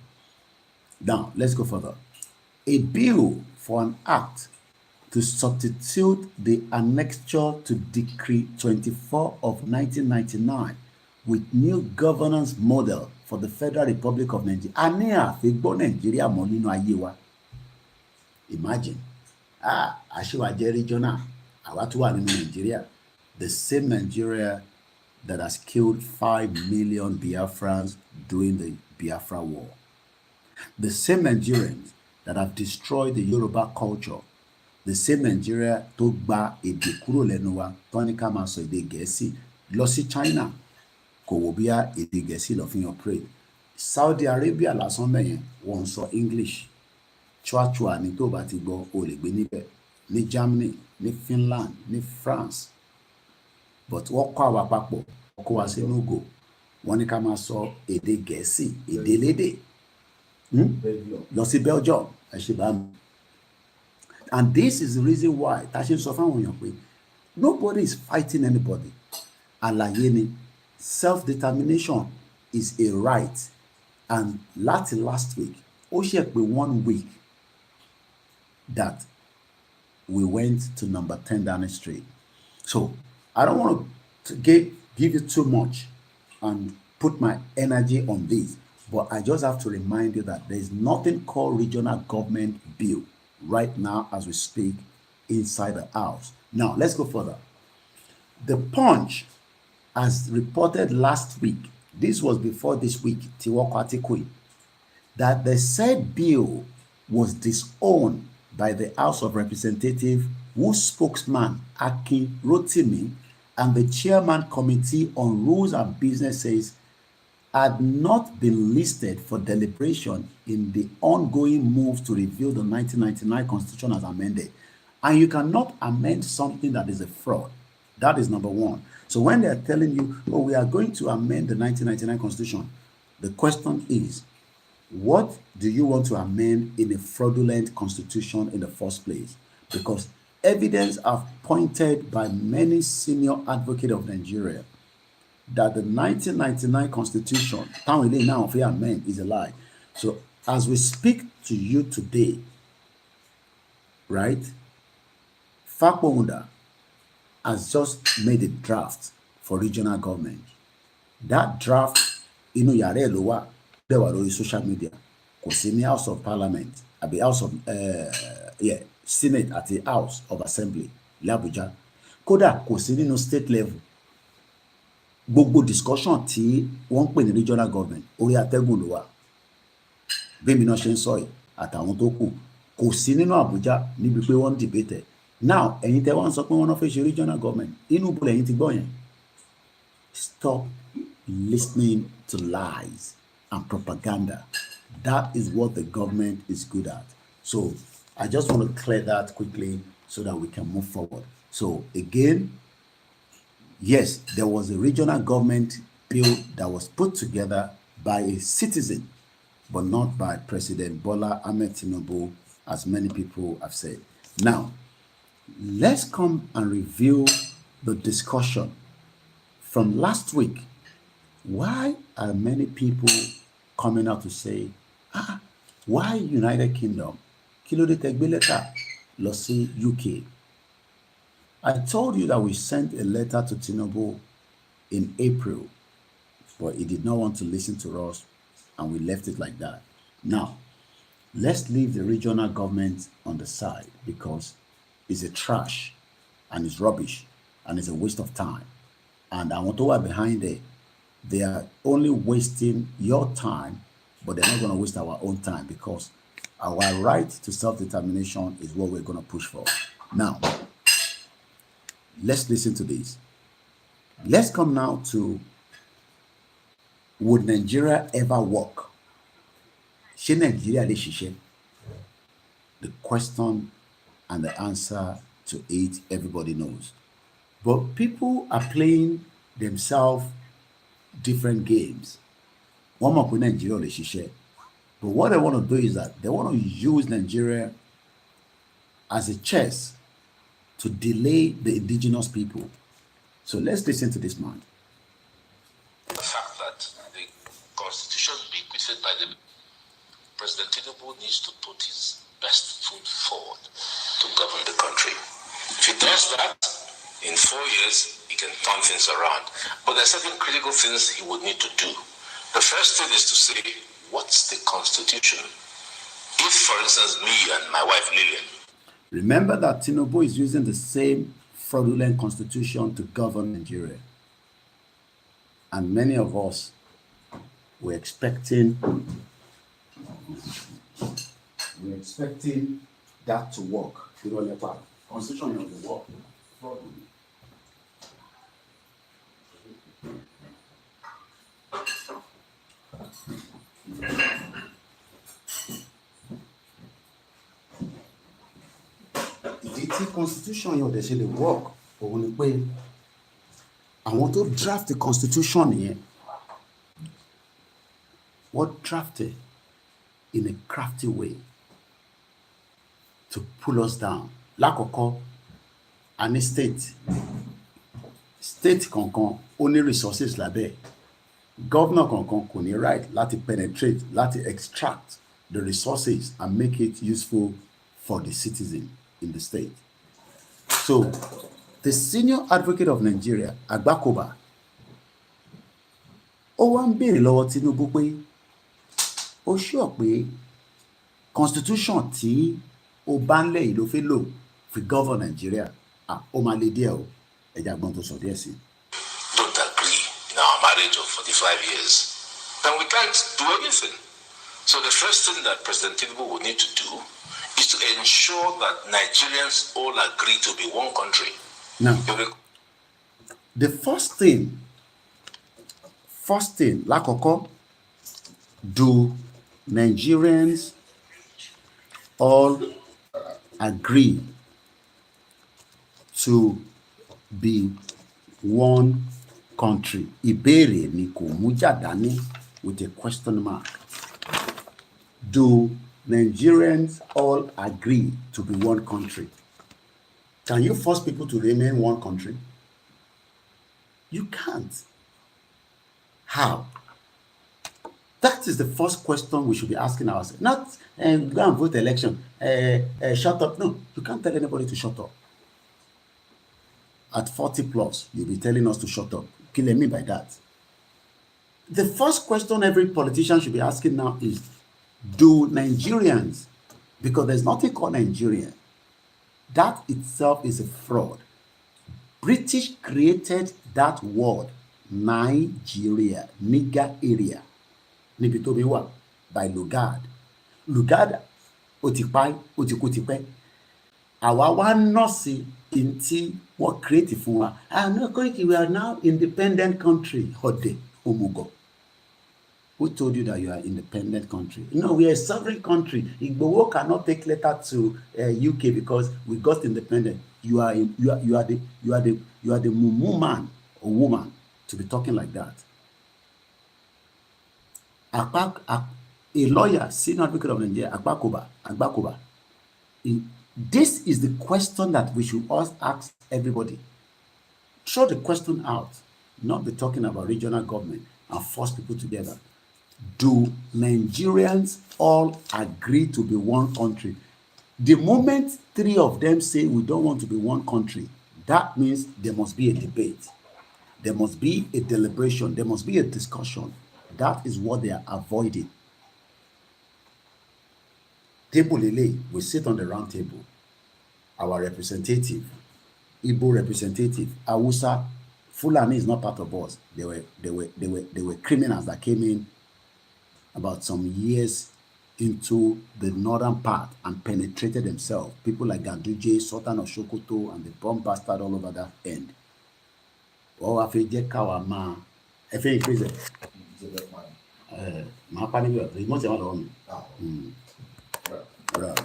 Now, let's go further. A bill for an act to substitute the annexure to Decree 24 of 1999 with new governance model for the Federal Republic of Nigeria. A ní àfigbọ́ Nigeria mọ́ nínú ayé wa. Imagine, àṣewà jẹ́ regional, àwa tó wà nínú Nigeria. The same Nigeria that has killed 5 million Biafrans during the Biafra War. The same Nigerians that have destroyed the Yoruba culture. The same Nigeria tó gba èdè kúrò lẹ́nu wa, tó ní ká máa sọ èdè Gẹ̀ẹ́sì lọ sí China, kò wò bí èdè Gẹ̀ẹ́sì lọ fi hàn pray. Saudi Arabia lásán mẹ́yẹn wọ́n sọ English chua ní tó bá ti gbọ́ o lè gbé níbẹ̀, ní Germany, ní Finland, ní France, but wọ́n kọ́ àwa papọ̀, wọ́n kó wa sínú ògo, wọ́n ní ká máa sọ èdè Gẹ̀ẹ́sì, èdè lédè lọ sí Belgium ẹ ṣe bá mi. And this is the reason why tá a ṣe ń sọ fáwọn èèyàn pé nobody is fighting anybody. Àlàyé ni self-determination is a right, and last week ó ṣe pé 1 week that we went to number 10 Downing Street. So I don't want to give you too much and put my energy on this, but I just have to remind you that there is nothing called regional government bill right now as we speak inside the house. Now let's go further. The Punch, as reported last week, this was before this week, that the said bill was disowned by the House of Representatives, whose spokesman, Akin Rotimi, and the chairman committee on rules and businesses had not been listed for deliberation in the ongoing move to review the 1999 Constitution as amended. And you cannot amend something that is a fraud. That is number one. So when they're telling you, oh, we are going to amend the 1999 Constitution, the question is, what do you want to amend in a fraudulent constitution in the first place? Because evidence have pointed by many senior advocates of Nigeria that the 1999 Constitution, now amend, is a lie. So as we speak to you today, right, Fakbonda has just made a draft for regional government. That draft, yàrá ló wà, bẹ́ẹ̀ wà lórí social media, kò sí ní House of Parliament, àbí House of Senate àti House of Assembly l'Abuja. Kódà kò sí nínú state level. Gbogbo discussion tí wọ́n ń pè ní regional government orí atẹ́gùn ló wà. Bẹ́ẹ̀mi náà ṣe ń sọ yìí àtàwọn tó kù kò sí nínú Abuja níbi pé wọ́n debate. Now ẹ̀yin tẹ́ wọ́n sọ pé wọ́n náà fẹ́ ṣe regional government, inú bọ̀lẹ̀ ẹ̀yin ti gbọ́ yẹn. Stop listening to lies and propaganda. That is what the government is good at. So I just want to clear that quickly so that we can move forward. So again, yes, there was a regional government bill that was put together by a citizen, but not by President Bola Ahmed Tinubu, as many people have said. Now, let's come and review the discussion from last week. Why are many people coming out to say, why United Kingdom? Kí ló dé tẹ́ gbé lẹ́tà lọ sí UK? I told you that we sent a letter to Tinubu in April, but he did not want to listen to us, and we left it like that. Now, let's leave the regional government on the side because it's a trash and it's rubbish and it's a waste of time. And àwọn tó wà behind it, they are only wasting your time, but they're not going to waste our own time because our right to self-determination is what we're going to push for. Now, let's listen to this. Let's come now to, would Nigeria ever work? Ṣé Nigeria lè ṣiṣẹ́? The question and the answer to it, everybody knows. But people are playing themselves different games. One more Nigeria lè ṣiṣẹ́. But what they want to do is that they want to use Nigeria as a chess to delay the indigenous people. So let's listen to this man. The fact that the constitution being created by the President Tinubu needs to put his best foot forward to govern the country. If he does that, in 4 years, he can turn things around. But there are certain critical things he would need to do. The first thing is to say, what's the constitution? If, for instance, me and my wife Lillian. Remember that Tinubu is using the same fraudulent constitution to govern Nigeria. And many of us were expecting that to work. Constitution will work. tí constitution yóò dẹ̀ ṣe lè work òun ni pé àwọn tó draft the constitution yẹn wọ́n drafted in a crafty way to pull us down. Lákọ̀ọ́kọ́, a ní state kankan ó ní resources lábẹ́. Governor kankan kò ní right láti penetrate, láti extract the resources and make it useful for the citizen in the state. So, the senior advocate of Nigeria, Agbakoba, ó wá ń béèrè lọ́wọ́ Tinubu pé ó sure pé constitution tí ó bá ń lẹ̀ yìí ló fẹ́ lò fi govern Nigeria. Ó máa le díẹ̀ o, ẹja gbọ́n tó sọ díẹ̀ sí. Don't agree in our marriage of 45 years, then we can't do anything. So the first thing that President Tinubu will need to do is to ensure that Nigerians all agree to be one country. Now, the first thing, lákọ̀ọ́kọ́, do Nigerians all agree to be one country? Ìbéèrè ni kò mú jàdání with a question mark. Do Nigerians all agree to be one country? Can you force people to remain one country? You can't. How? That is the first question we should be asking ourselves. Not go and vote election. Shut up. No, you can't tell anybody to shut up. At 40 plus, you'll be telling us to shut up. Killing me by that. The first question every politician should be asking now is, do Nigerians, because there's nothing called Nigerian, that itself is a fraud. British created that word, Nigeria, Niger area, níbi tó bí wà, by Lugard. Lugard, Otipai, Otikutipe. Àwa wá nọ́ọ̀sì in tí wọ́n create fún wa. No, Koiki, we are now independent country. Hode, Omugo. Who told you that you are independent country? No, we are a sovereign country. Igboho cannot take letter to UK because we got independent. You are the mumu man or woman to be talking like that. A lawyer, senior advocate of Nigeria, Agbakoba. This is the question that we should all ask everybody. Throw the question out, not be talking about regional government and force people together. Do Nigerians all agree to be one country? The moment 3 of them say we don't want to be one country, that means there must be a debate. There must be a deliberation. There must be a discussion. That is what they are avoiding. Table Lele, we sit on the round table. Our representative, Igbo representative, Awusa, Fulani is not part of us. They were criminals that came in about some years into the northern part and penetrated themselves. People like Ganduje, Sultan of Sokoto, and the bomb bastard all over that end. Oh, I feel Jack Kawama. I feel crazy. My partner, he must have on. Right.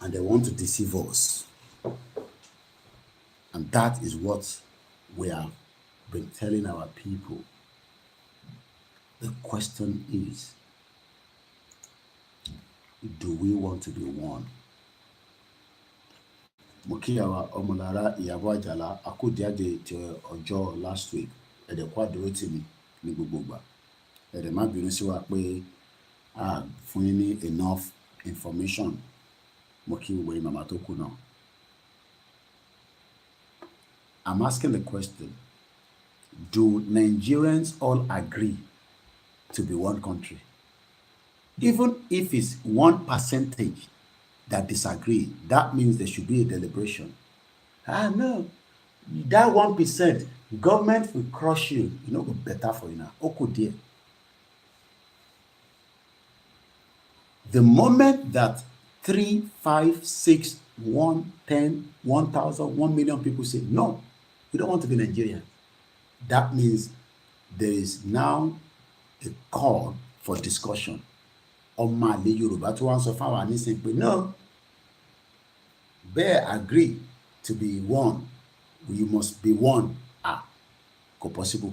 And they want to deceive us. And that is what we have been telling our people. The question is, do we want to be one? Mokiyawa Omolara Iyabo Ajala akodiade ti ọjọ́ last week. Ẹ̀dẹ̀ kwa dúró tì mí ní gbogbo ìgbà. Ẹ̀dẹ̀ má bínú sí wa pé fún yín ní enough information. Moki we mama tó kù náà. I'm asking the question, do Nigerians all agree to be one country? Even if it's 1% that disagree, that means there should be a deliberation. No, that 1%, government will crush you. You know, better for you now. Oko dear. The moment that 3, 5, 6, 1, 10, 1,000, 1 million people say, no, we don't want to be Nigerian, that means there is now a call for discussion. ọmọ àlè Yorùbá tó wá ń sọ fáwọn nísìn pé no, bẹ́ẹ̀ agree to be one, you must be one. Kò possible.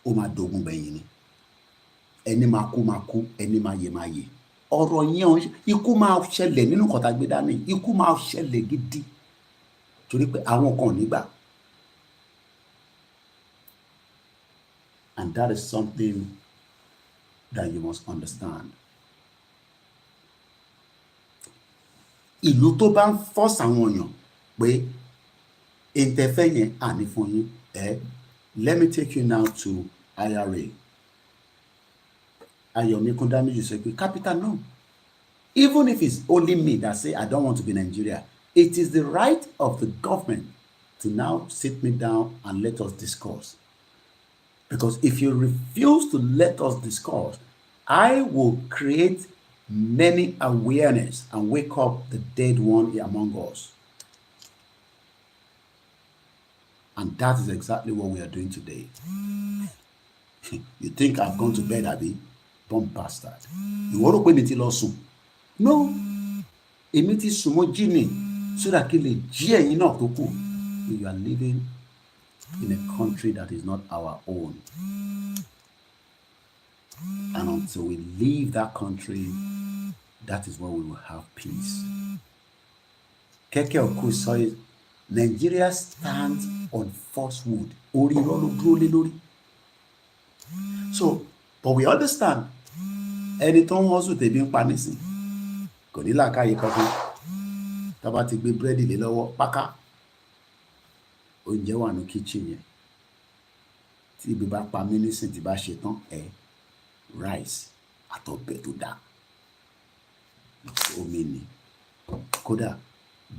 Ó máa dogun gbẹ̀yìn ni. Ẹni máa kú, ẹni máa yè. Ọ̀rọ̀ yẹn ikú máa ṣẹlẹ̀ nínú nǹkan tá a gbé dání. Ikú máa ṣẹlẹ̀ gidi torí pé àwọn kan ò ní gbà. And that is something that you must understand. Ìlú tó bá ń force àwọn èèyàn pé ìtẹ̀fẹ́ yẹn àní fún yín. Let me take you now to IRA. Ayomi Kundamiji sọ pé capital no. Even if it's only me that say I don't want to be Nigeria, it is the right of the government to now sit me down and let us discuss. Because if you refuse to let us discuss, I will create many awareness and wake up the dead one among us. And that is exactly what we are doing today. You think I've gone to bed, Abi? Bomb bastard. Ìwọ rò pé mi ti lọ sùn? No. Èmi ti sùn mo jí ni so that kí lè jí ẹ̀yin náà tó kù. You are living in a country that is not our own. And until we leave that country, that is when we will have peace. Keke Oku says, Nigeria stands on falsehood. Orí irọ́ ló dúró lé lórí. So, but we understand. Ẹni tó ń hustle tèmi ń pa nísìn. Kò ní làákàyè kankan. Tá bá ti gbé búrẹ́dì lé lọ́wọ́ páká. Oúnjẹ wà ní kitchen yẹn. Tí ibi bá pa mí nísìn tí bá ṣe tán, rice àtọbẹ̀ tó dáa. Omi ni. Kódà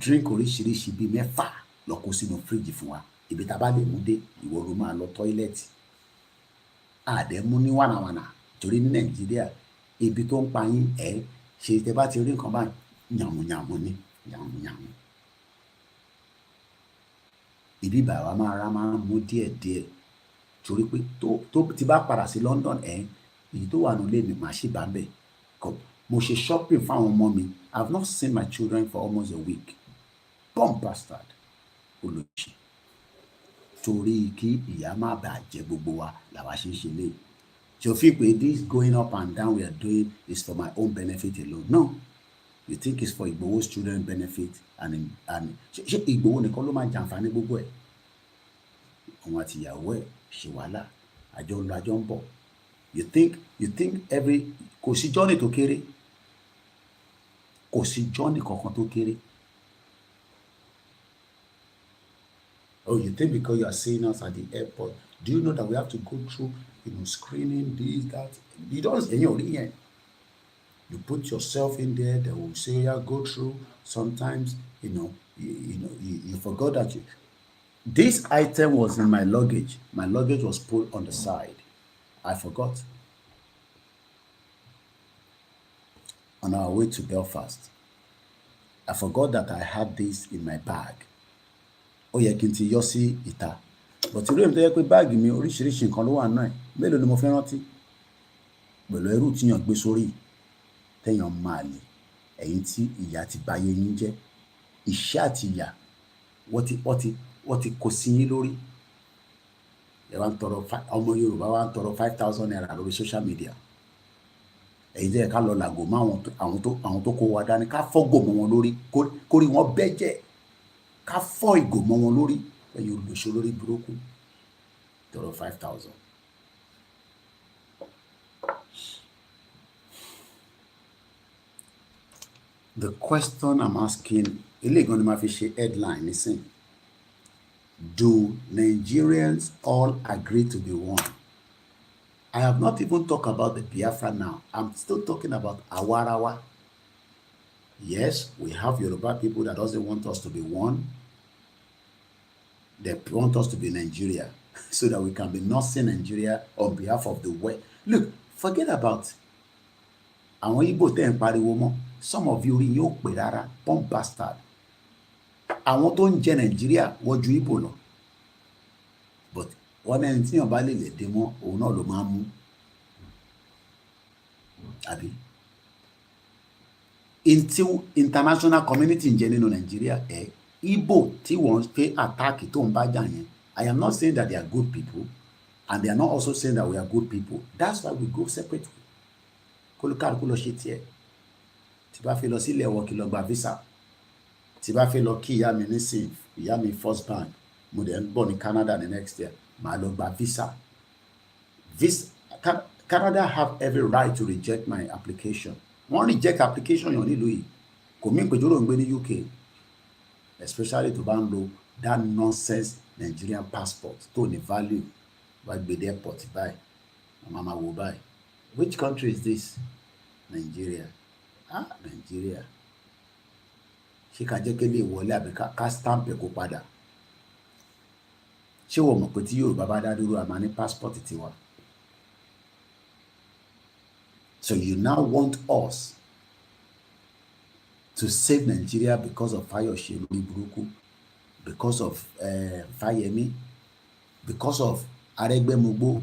drink oríṣiríṣi bíi 6 lọ kó sínú fridge fún wa. Ibi tá bá lè mú dé, ìwọ ló máa lọ tọ́ílẹ̀tì. Àdẹ mú ní wànàwànà torí ní Nàìjíríà ibi tó ń pa yín ṣe tẹ́ bá ti rí nǹkan báyìí yàmùyàmù ni yàmùyàmù. Ibi bàbá máa mú díẹ̀díẹ̀ torí pé tó ti bá padà sí London èyí tó wà nílé mi máa ṣì bá bẹ̀. Mo ṣe shopping fáwọn ọmọ mi. I've not seen my children for almost a week. Bomb bastard. Olóṣì. Torí kí ìyà má bàa jẹ gbogbo wa làwa ṣe ń ṣe lé. You feel pé this going up and down we are doing is for my own benefit alone. No. You think it's for Igboho's children benefit and ṣé Igboho nìkan ló máa jàǹfààní gbogbo ẹ̀? Òun àti ìyàwó ẹ̀ ṣe wàhálà. Àjọ ń lọ àjọ ń bọ̀. You think every kò sí journey tó kéré. Kò sí journey kankan tó kéré. Oh, you think because you are seeing us at the airport, do you know that we have to go through, screening, this, that? You don't, you put yourself in there, they will say, yeah, go through. Sometimes, you forgot that this item was in my luggage. My luggage was put on the side. I forgot. On our way to Belfast, I forgot that I had this in my bag. Ó yẹ kí n ti yọ sí ìta. But irú èmi tó yẹ pé báàgì mi oríṣiríṣi nǹkan ló wà náà. Mélòó ni mo fẹ́ rántí? Pẹ̀lú ẹrù tíyàn gbé sórí téèyàn máa lè. Ẹ̀yin tí ìyà ti báyé yín jẹ́. Ìṣẹ́ àti ìyà wọ́n ti kó sí yín lórí. Ẹ wá ń tọrọ ọmọ Yorùbá wá ń tọrọ 5,000 naira lórí social media. Ẹ̀yin tẹ́ ká lọ làgò mọ́ àwọn tó kó wa dání ká fọ́gò mọ́ wọn lórí kórí wọn bẹ́jẹ̀. Ká fọ́ ìgò mọ́ wọn lórí ẹ̀yin olùṣọ́ lórí burúkú tọrọ 5,000. The question I'm asking, eléyìí gan ni màá fi ṣe headline nísìn. Do Nigerians all agree to be one? I have not even talked about the Biafra now. I'm still talking about Awarawa. Yes, we have Yoruba people that doesn't want us to be one. They want us to be Nigeria so that we can be nursing Nigeria on behalf of the West. Look, forget about àwọn Igbo tẹ́ ń pariwo mọ́. Some of you orí yóò pè rárá, bomb bastard. Àwọn tó ń jẹ Nigeria wọ́n ju Igbo lọ. But wọ́n ní tí yàn bá lè dé mọ́ òun náà ló máa mú. Àbí Until international community ń jẹ nínú Nàìjíríà Igbo tí wọ́n fẹ́ attack tó ń bá jà yẹn, I am not saying that they are good people and they are not also saying that we are good people. That's why we go separately. Kólúkálùkù lọ ṣe tiẹ̀. Tí bá fẹ́ lọ sílẹ̀ wọ kí lọ gba visa. Tí bá fẹ́ lọ kí ìyá mi nísìn, ìyá mi first bank, mo dẹ̀ ń bọ̀ ní Canada the next year, màá lọ gba visa. Canada have every right to reject my application. Wọ́n reject application yàn nílùú yìí. Kò mí pé jòrò ń gbé ní UK, especially tó bá ń lo that nonsense Nigerian passport tó ní value. Wá gbé dé airport báyìí, wọ́n máa wò báyìí. Which country is this? Nigeria. Nigeria. Ṣé ká jẹ́ kí lè wọlé àbí ká stamp ẹ̀ kó padà? Ṣé wọ́n mọ̀ pé tí Yorùbá bá dá dúró a máa ní passport tiwa? So you now want us to save Nigeria because of Fayose Buruku, because of Fayemi, because of Aregbemubo,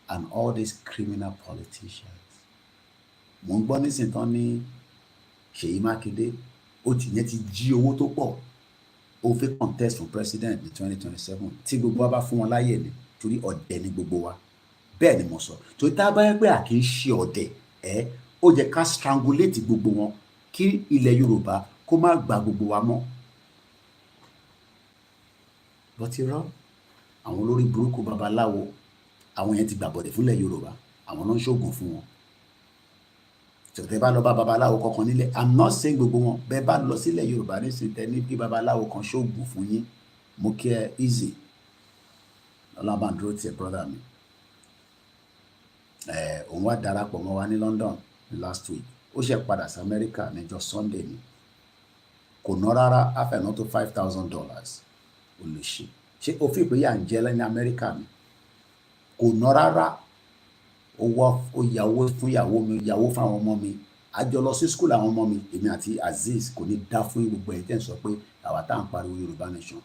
and all these criminal politicians. Mo ń gbọ́ nísìnyí tán ní Ṣèyí Mákindé, ó ti yẹn ti jí owó tó pọ̀, ó fẹ́ contest for president ní 2027 tí gbogbo wa bá fún wọn láyè ni, torí ọ̀dẹ̀ ni gbogbo wa. Bẹ́ẹ̀ ni mo sọ, torí tá a bá yẹ pé a kì í ṣe ọ̀dẹ̀ ó jẹ́ ká strangulate gbogbo wọn kí ilẹ̀ Yorùbá kó má gba gbogbo wa mọ́. But irọ́, àwọn olórí burúkú babaláwo, àwọn yẹn ti gbàbọ̀dẹ̀ fúnlẹ̀ Yorùbá, àwọn náà ń ṣoògùn fún wọn. Tẹ́ bá lọ bá babaláwo kankan nílẹ̀, I'm not saying gbogbo wọn, bẹ́ẹ̀ bá lọ sílẹ̀ Yorùbá nísìnyí tẹ́ ní kí babaláwo kan ṣoògùn fún yín, mo kí ẹ easy. Ọlọ́run dúró tiẹ̀ brother mi. Òun wá darapọ̀ mọ́ wa ní London last week. Ó ṣe padà sí America níjọ́ Sunday ni. Kò ná rárá, àfẹ̀nà tó $5,000. Olùṣe. Ṣé o fi pé yà ń jẹ́ ní America ni? Kò ná rárá. Ó yàwó fún ìyàwó mi, ìyàwó fún àwọn ọmọ mi. A jọ lọ sí school àwọn ọmọ mi, èmi àti Azeez. Kò ní dá fún gbogbo ẹ̀ tẹ́ ń sọ pé àwa tá à ń pariwo Yorùbá nation.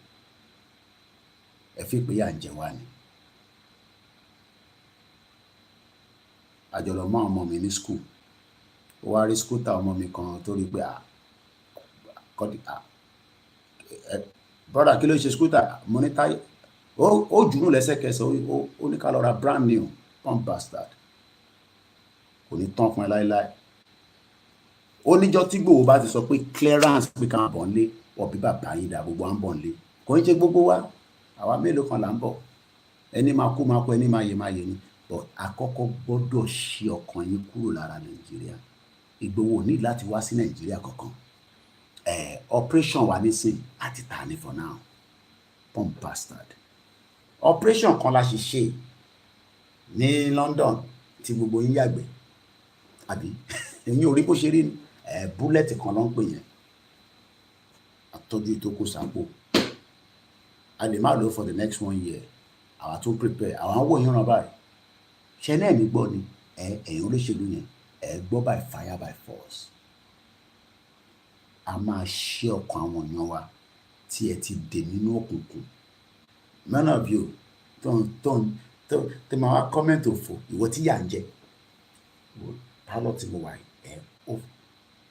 Ẹ fi pé yà ń jẹ wá ni. A jọ lọ mọ́ ọmọ mi ní school. Ó wá rí scooter ọmọ mi kan tó rí pé brother kí ló ṣe scooter? Mo ní táyé. Ó jùnú lẹ́sẹ̀kẹsẹ̀, ó ní ká lọ ra brand new pump bastard. Kò ní tán fún ẹ láíláí. Ó níjọ́ tí gbòòwò bá ti sọ pé clearance pé ká bọ̀ nílé, ọ̀bí bàbá yín dà gbogbo à ń bọ̀ nílé. Kò ń ṣe gbogbo wa, àwa mélòó kan là ń bọ̀. Ẹni máa kú máa kú, ẹni máa yè ni. But àkọ́kọ́ gbọ́dọ̀ ṣí ọkàn yín kúrò lára Nàìjíríà. Ìgbòho ní láti wá sí Nàìjíríà kankan. Operation wa nísìn àti ta ni for now. Pump bastard. Operation kan la ṣe ní London tí gbogbo yín yàgbẹ́. Àbí ẹ̀yin ò rí bó ṣe rí ni. Bullet kan ló ń pè yẹn. Àtọ́jú ìtókù sápò. A lè má lò for the next 1 year. Àwa tún prepare. Àwọn wò yín ràn báyìí. Ṣé náà mi gbọ́ ni ẹ̀yin olóṣèlú yẹn gbọ́ by fire by force. A máa ṣí ọkàn àwọn èèyàn wa tí ẹ ti dè nínú òkùnkùn. None of you tó máa wá comment òfò ìwọ tí yà ń jẹ. Pálọ̀ tí mo wà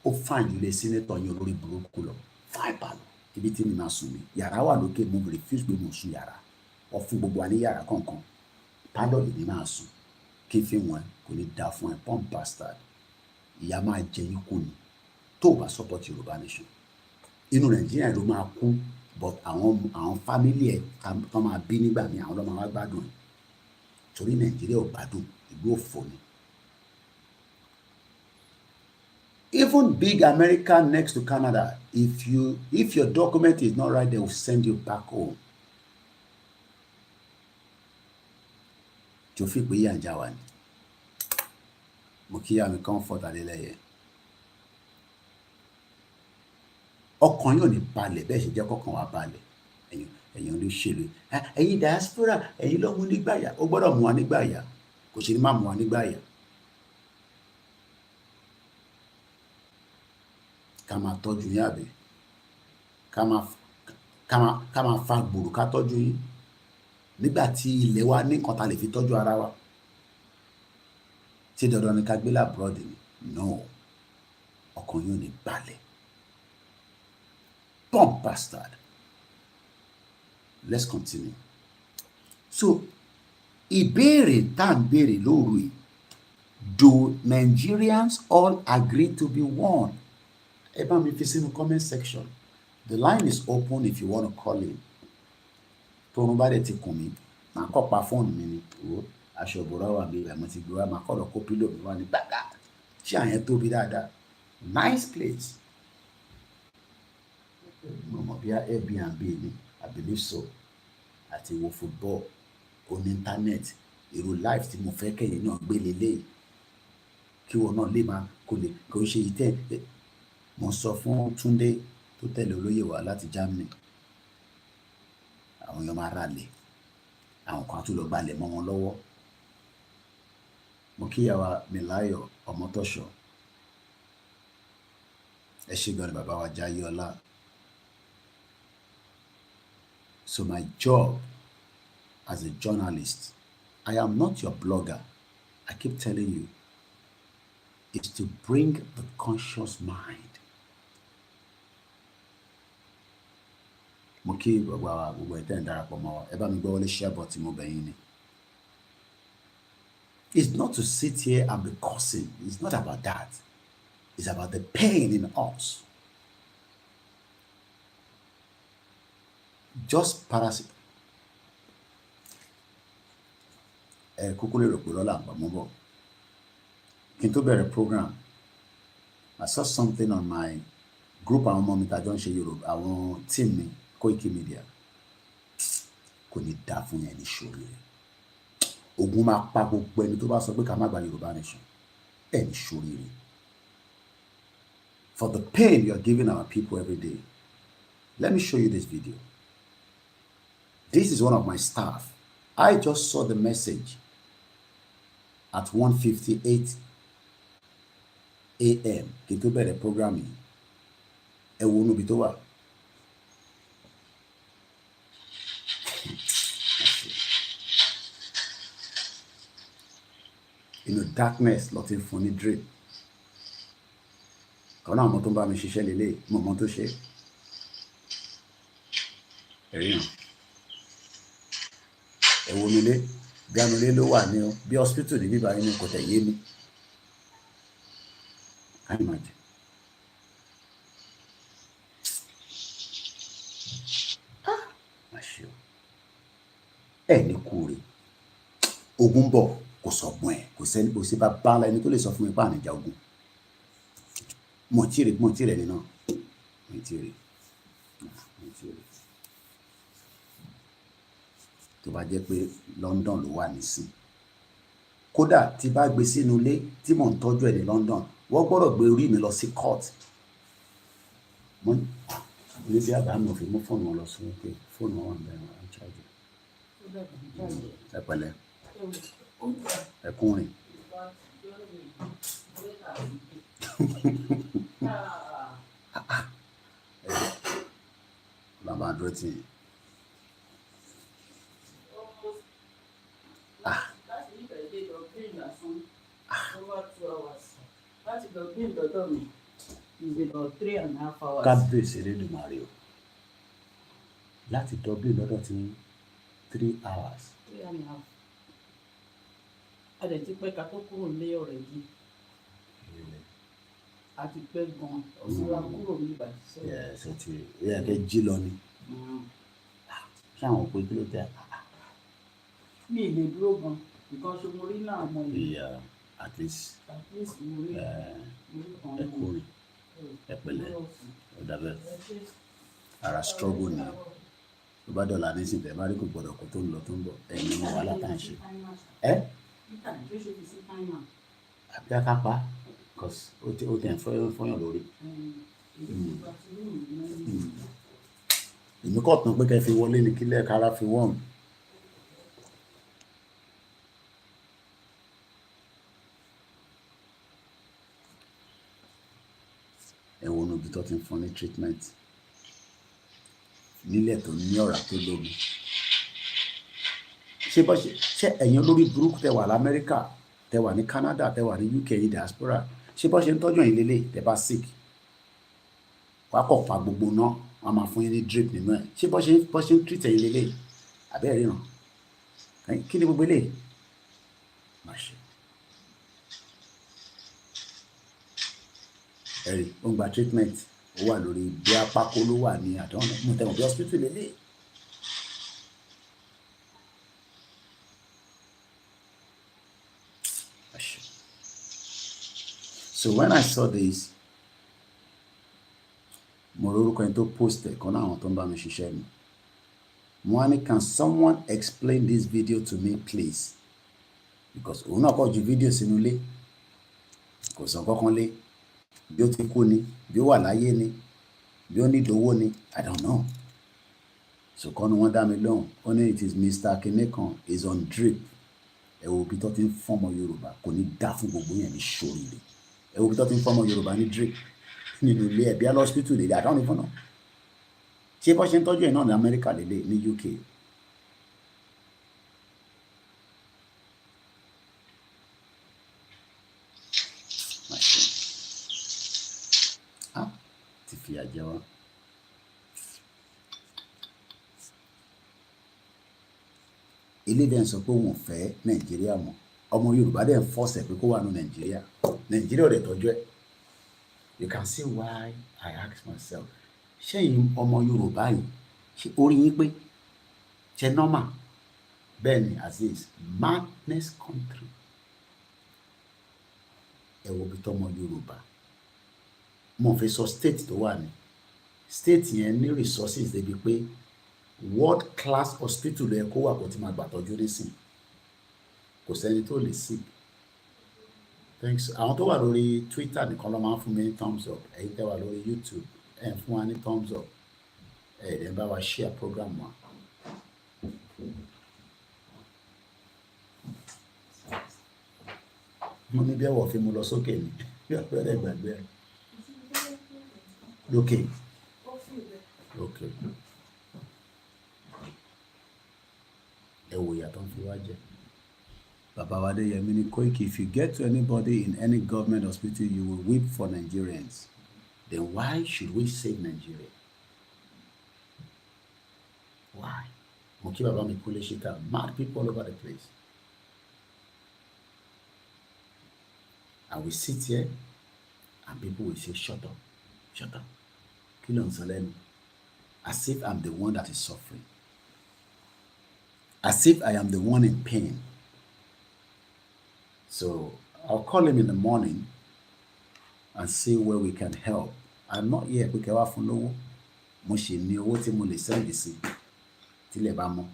ó fine ilé senator yín olórí burúkú lọ. Fine pálọ̀ ibi tí mi máa sùn mí. Yàrá wà lókè, mo refuse pé mo sùn yàrá. Wọ́n fún gbogbo wa ní yàrá kọ̀ọ̀kan. Pálọ̀ lè ní máa sùn. Kí fi wọn kò ní dá fún ẹ pump bastard. Ìyá máa jẹ yín kú ni tó bá support Yorùbá nation. Inú Nàìjíríà ló máa kú, but àwọn family ẹ̀ tó máa bí nígbà míì àwọn ló máa wá gbádùn ẹ̀. Torí Nàìjíríà ò gbádùn, ìlú òfò ni. Even big America next to Canada, if your document is not right, they will send you back home. Tí o fi pé yà ń já wa ni. Mo kí yà mí Comfort Adélẹ́yẹ. Ọkàn yóò ní balẹ̀ bẹ́ẹ̀ ṣe jẹ́ kọ́kàn wa balẹ̀. Ẹ̀yin olóṣèlú. Ẹ̀yin diaspora, ẹ̀yin ló mú nígbàyà. Ó gbọ́dọ̀ mú wa nígbàyà. Kò ṣe ní má mú wa nígbàyà. Ká máa tọ́jú yín àbí? Ká máa fa gbòòrò ká tọ́jú yín. Nígbà tí ilẹ̀ wa ní nǹkan ta lè fi tọ́jú ara wa. Tí dandan ni ká gbé labroad ni? No. ọkàn yóò ní balẹ̀. Bomb bastard. Let's continue. So, ìbéèrè tá à ń béèrè lóru yìí, do Nigerians all agree to be one? Ẹ bá mi fi sínú comment section. The line is open if you want to call in. Tóorun bá dẹ̀ ti kùn mí, màá kọ́ pa fóònù mi ni. Wo aṣọ ìbora wà bí ìgbà mo ti gbé wá, màá kọ́ lọ kó pílò mi wá ní gbàgà. Ṣé àyẹn tóbi dáadáa? Nice place. Mo mọ̀ bí Airbnb ni, I believe so. Àti wo football, oní internet, irú life tí mo fẹ́ kẹ́yìn náà gbé lélẹ̀. Kí wọn náà lè máa kó ṣe ìtẹ́. Mo sọ fún Túndé tó tẹ̀lé olóyè wá láti Germany. Àwọn èèyàn máa ralẹ̀. Àwọn kan tún lọ gbalẹ̀ mọ́ wọn lọ́wọ́. Mo kíyàwó Miláyọ̀ Ọmọtọ́ṣọ̀. Ẹ ṣé gan ni bàbá wa Jayéọlá. So my job as a journalist, I am not your blogger. I keep telling you, is to bring the conscious mind. Mo kí gbogbo ẹ̀tẹ́ ń darapọ̀ mọ́ wa. Ẹ bá mi gbọ́ wọlé share button mo bẹ̀ yín ni. It's not to sit here and be cursing. It's not about that. It's about the pain in us. Just parasite. Kúkú lè rò pé lọ́la àgbà mọ́ bọ̀. Kí n tó bẹ̀rẹ̀ program, I saw something on my group àwọn ọmọ mi tàjọ ń ṣe Yoruba, àwọn team mi, Koikimedia. Kò ní dá fún yẹn ní ṣòro rẹ̀. Ogun máa pa gbogbo ẹni tó bá sọ pé ká má gba Yorùbá nation. Ẹ ní ṣòro rẹ̀. For the pain you are giving our people every day. Let me show you this video. This is one of my staff. I just saw the message at 1:58 a.m. Kí n tó bẹ̀rẹ̀ program yìí. Ẹ wo inú ibi tó wà. Inú darkness ló ti ń fún ní drip. Kan náà ọmọ tó ń bá mi ṣiṣẹ́ lélẹ̀, mo mọ tó ṣe. Ẹ̀rí hàn. Ẹ wo mi lé, bí anulé ló wà ní o, bí hospital ní bíbá inú kò tẹ̀ yé mi. Can you imagine? Má ṣe o. Ẹ ní kúre. Ogun bọ̀ kò sọ̀gbọ́n ẹ̀, kò sí bá bá ẹni tó lè sọ fún mi pé àníjà ogun. Mo tí rè nínú. Mo tí rè. Tó bá jẹ́ pé London ló wà nísìn. Kódà tí bá gbé sínú ilé tí mò ń tọ́jú ẹ̀ ní London, wọ́n gbọ́dọ̀ gbé orí mi lọ sí court. Mo ní bí àbámu fi mú fóònù wọn lọ sí wípé fóònù wọn bẹ̀rẹ̀ wọn ń ṣáàjì. Ẹ pẹ̀lẹ́. Ẹkùnrin. Bàbá àdúró tì í. Kábíyèsí Elédùmarè o. Láti Dublin lọ́dọ̀ tí 3 hours. 3.5. A dẹ̀ ti pẹ́ ká tó kúrò lé ọ̀rẹ́ yìí. A ti pẹ́ gan-an. Ọ̀sán wa kúrò ní Ìbàdàn. Ṣé ti ẹ kẹ́ jí lọ ni? Ṣé àwọn òpin kí ló tẹ́? Mi ì lè dúró gan. Nǹkan ṣe mo rí náà mọ ìlú. Yeah, at least mo rí kan. ẹkùnrin. Ẹ pẹ̀lẹ́. Ó dàbẹ̀. Ara struggle ni. Tó bá dọ̀là ní ìsìn tẹ̀ bá rí kò gbọdọ̀ kó tó ń lọ tó ń bọ̀. Ẹ̀yin ni wàhálà tá à ń ṣe. Àbí akápá, because ó tẹ̀ ń fọyàn lórí. Èmi kọ̀ tán pé kẹ́ fi wọlé ní kílẹ̀ kára fi wọ́n. Ẹ wo níbi tó ti ń fún ní treatment. Nílẹ̀ tó ní ọ̀rá tó lómi. Ṣé ẹ̀yin olórí burúkú tẹ wà l'Amẹ́ríkà, tẹ wà ní Canada, tẹ wà ní UK diaspora, ṣé bọ́ ṣe ń tọ́jú ẹ̀yin lélẹ̀ tẹ́ bá sick wàá kọ̀ pa gbogbo náà wọ́n máa fún yín ní drip nínú ẹ̀ ṣé bọ́ ṣe ń treat ẹ̀yin lélẹ̀ àbẹ́ ríran kí ni gbogbo eléyìí máa ṣe ẹ̀rí ó ń gba treatment ó wà lórí bí apákó ló wà ní àdánù mo tẹ̀wọ̀n bí hospital lélẹ̀. So when I saw this, mo lórúkọ ẹni tó post ẹ̀ kan náà àwọn tó ń bá mi ṣiṣẹ́ mi. Mo wá ní, can someone explain this video to me please? Because òun náà kọ́ ju fídíò sínú ilé. Kò sọ kankan lé. Bí ó ti kú ni, bí ó wà láyé ni, bí ó ní ìdówó ni, I don't know. So kọ́ni wọ́n dá mi lóhùn. Ó ní it is Mr. Kinekan is on drip. Ẹ wo bí tó ti ń fọ́mọ Yorùbá kò ní dá fún gbogbo yẹn ní ṣòríire. Ẹ wo bí tó ti ń fọ́mọ Yorùbá ní drip nínú ilé ẹ̀bí alọ́sítítù lè àdáwọn ìfọ́nà. Ṣé bọ́ ṣe ń tọ́jú ẹ̀ náà ní Amẹ́ríkà lélẹ̀ ní UK? Ti fìyà jẹ wá. Ilé dẹ̀ ń sọ pé òun ò fẹ́ Nàìjíríà mọ́. Ọmọ Yorùbá dẹ̀ ń fọ́sẹ̀ pé kó wà ní Nàìjíríà. Nàìjíríà ò dẹ̀ tọ́jú ẹ̀. You can see why I ask myself, ṣé ẹ̀yin ọmọ Yorùbá yìí ṣé orí yín pé ṣe normal? Bẹ́ẹ̀ ni as is madness country. Ẹ wo bí tọ́mọ Yorùbá. Mo fẹ́ sọ state tó wà ní. State yẹn ní resources débi pé world class hospital ẹ̀ kó wà kó ti máa gbà tọ́jú nísìn. Kò sẹ́ni tó lè sick. Thanks. Àwọn tó wà lórí Twitter nìkan ló máa ń fún mi ní thumbs up. Ẹ̀yin tẹ́ wà lórí YouTube ẹ̀ ń fún wa ní thumbs up. Ẹ̀ bá wa share program wa. Mo ní bí ẹ̀wọ̀ fi mu lọ sókè ni. Bí ọ̀pẹ̀rẹ̀ gbàgbé ẹ̀. Lókè. Okay. Ẹ wo ìyàtọ̀ ń fi wá jẹ. Baba Adeyemi ni Koiki, if you get to anybody in any government hospital, you will weep for Nigerians. Then why should we save Nigeria? Why? Moki Baba Mikule Shita, mad people all over the place. And we sit here and people will say, shut up, shut up. Kill on Salem. As if I'm the one that is suffering. As if I am the one in pain. So I'll call him in the morning and see where we can help. I'm not here pé kẹwàá fún lówó. Mo ṣì ní owó tí mo lè send sí tílẹ̀ bá mọ́.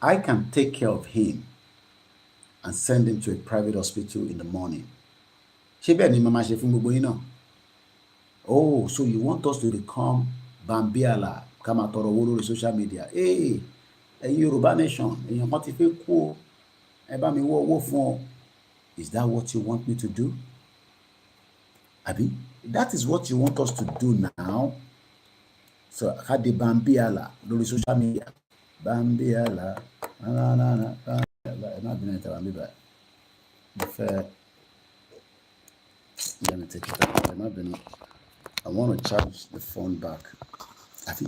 I can take care of him and send him to a private hospital in the morning. Ṣé bẹ́ẹ̀ ni màmá ṣe fún gbogbo yín náà? Oh, so you want us to become Bambiala ká máa tọrọ owó lórí social media? Hey, ẹ̀yin Yorùbá nation, èèyàn kan ti fẹ́ kú o. Ẹ bá mi wọ́ owó fún ọ. Is that what you want me to do? Abi, that is what you want us to do now. So, ká di Bambiala lórí social media. Bambiala, Bambiala. Ẹ má bínú ìtara mi báyìí. Mo fẹ́, let me take it out. Ẹ má bínú. I want to charge the phone back. Abi,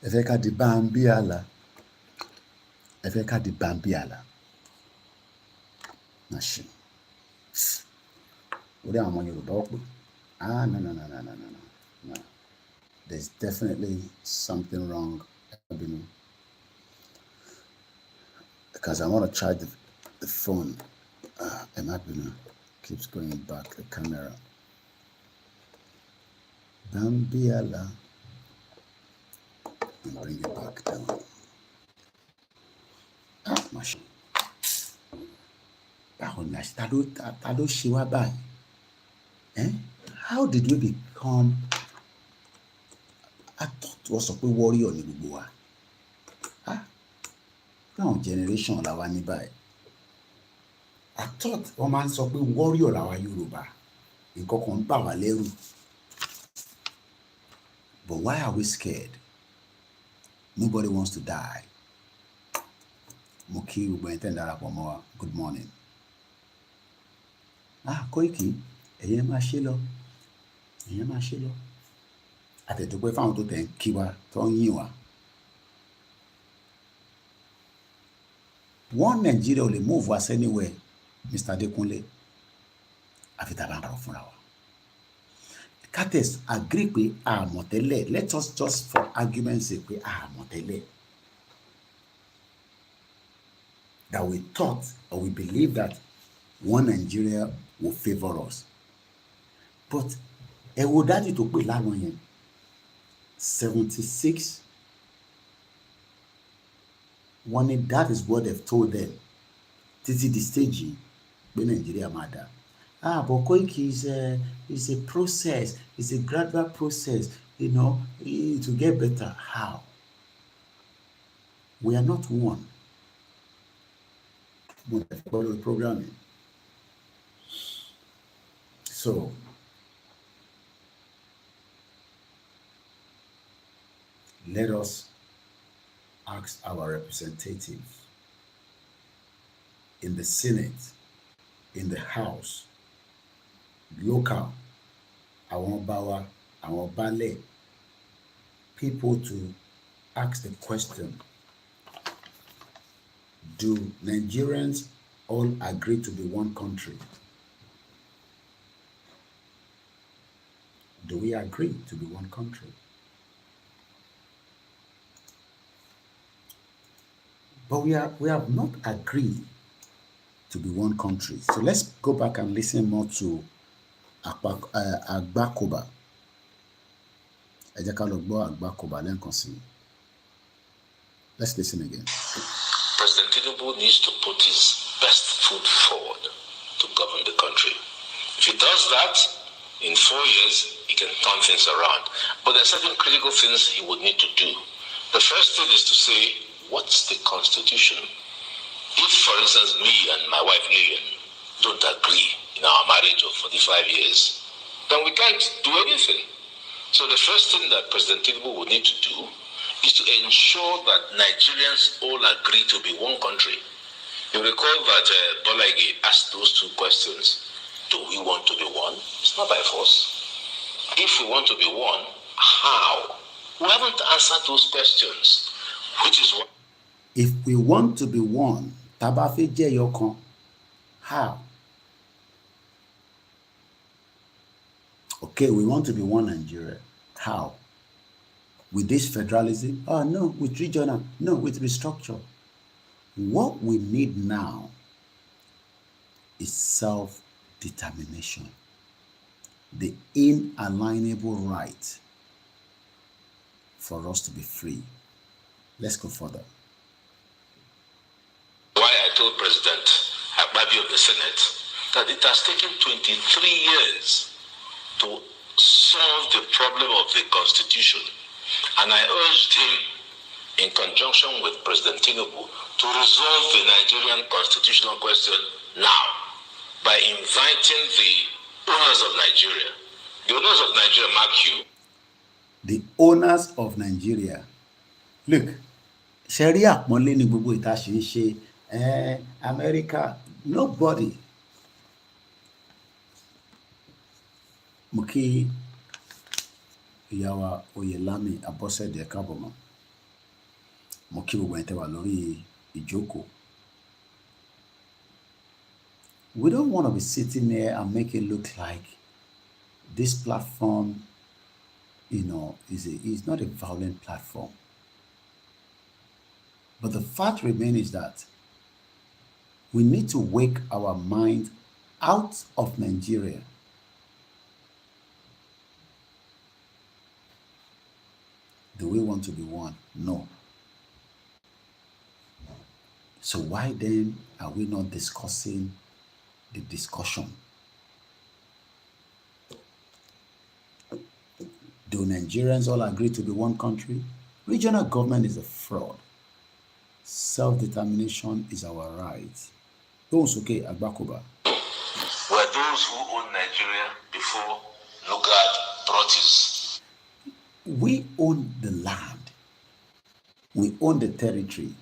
ẹ fẹ́ ká di Bambiala. Ẹ fẹ́ ká di Bambiala. Machine. Orí àwọn Yorùbá ọ̀pọ̀. No. There's definitely something wrong. Because I want to charge the phone. Keeps going back the camera. Bambiala. And bring it back down. Machine. Báwo ni ta ló ṣe wá báyìí? How did we become? I thought wọ́n sọ pé warrior ni gbogbo wa. Báwọn generation la wá ní báyìí. I thought wọ́n máa ń sọ pé warrior la wá Yorùbá. Nǹkan kan ń bà wá lẹ́rù. But why are we scared? Nobody wants to die. Mo kí gbogbo ẹni tẹ́ ń darapọ̀ mọ́ wa. Good morning. Koiki, ẹ̀yin máa ṣe lọ, ẹ̀yin máa ṣe lọ. Àtẹ̀dúpẹ́ fáwọn tó tẹ̀ ń kí wa, tó ń yìn wá. One Nigeria ò lè move us anywhere, Mr. Adekunle, àfi tá a bá ń parọ́ fúnra wa. Cates agree pé àmọ̀ tẹ́lẹ̀, let us just for argument's sake pé àmọ̀ tẹ́lẹ̀. That we thought or we believe that one Nigeria will favor us. But ẹ wo dájú tó pè lánàá yẹn 76 wọ́n ní that is what they've told them títí di stage yìí pé Nigeria máa dà. But Koiki is a process, it's a gradual process, you know, to get better. How? We are not one. We follow the programming. So, let us ask our representatives in the Senate, in the House, local, àwọn báwa, àwọn baálẹ̀, people to ask the question, do Nigerians all agree to be one country? Do we agree to be one country? But we have not agreed to be one country. So let's go back and listen more to Agbakoba. Ẹ jẹ́ ká lọ gbọ́ Agbakoba lẹ́ẹ̀kan sí. Let's listen again. President Tinubu needs to put his best foot forward to govern the country. If he does that, in 4 years, he can turn things around. But there are certain critical things he would need to do. The first thing is to say, what's the constitution? If, for instance, me and my wife Lillian don't agree in our marriage of 45 years, then we can't do anything. So the first thing that President Tinubu would need to do is to ensure that Nigerians all agree to be one country. You recall that Bolage asked those two questions. Do we want to be one? It's not by force. If we want to be one, how? We haven't answered those questions, which is what. If we want to be one, Tabafe Jeyokon, how? Okay, we want to be one Nigeria. How? With this federalism? Oh, no, with regional. No, with restructure. What we need now is self-determination, the inalienable right for us to be free. Let's go further. Why I told President Agbabi of the Senate that it has taken 23 years to solve the problem of the Constitution. And I urged him, in conjunction with President Tinubu, to resolve the Nigerian constitutional question now by inviting the owners of Nigeria. The owners of Nigeria, mark you. The owners of Nigeria. Look, Sharia àpọ́nlé ni gbogbo ìta ṣe ń ṣe America, nobody. Mo kí ìyá wa Oyèlámì Abọ́sẹ̀dé káàbọ̀ mọ́. Mo kí gbogbo ẹ̀yin tẹ́ wà lórí ìjókòó. We don't want to be sitting there and make it look like this platform, you know, is not a violent platform. But the fact remains is that we need to wake our mind out of Nigeria. Do we want to be one? No. So why then are we not discussing the discussion? Do Nigerians all agree to be one country? Regional government is a fraud. Self-determination is our right. Those okay, Agbakoba. Were those who owned Nigeria before Lugard brought his. We own the land. We own the territory.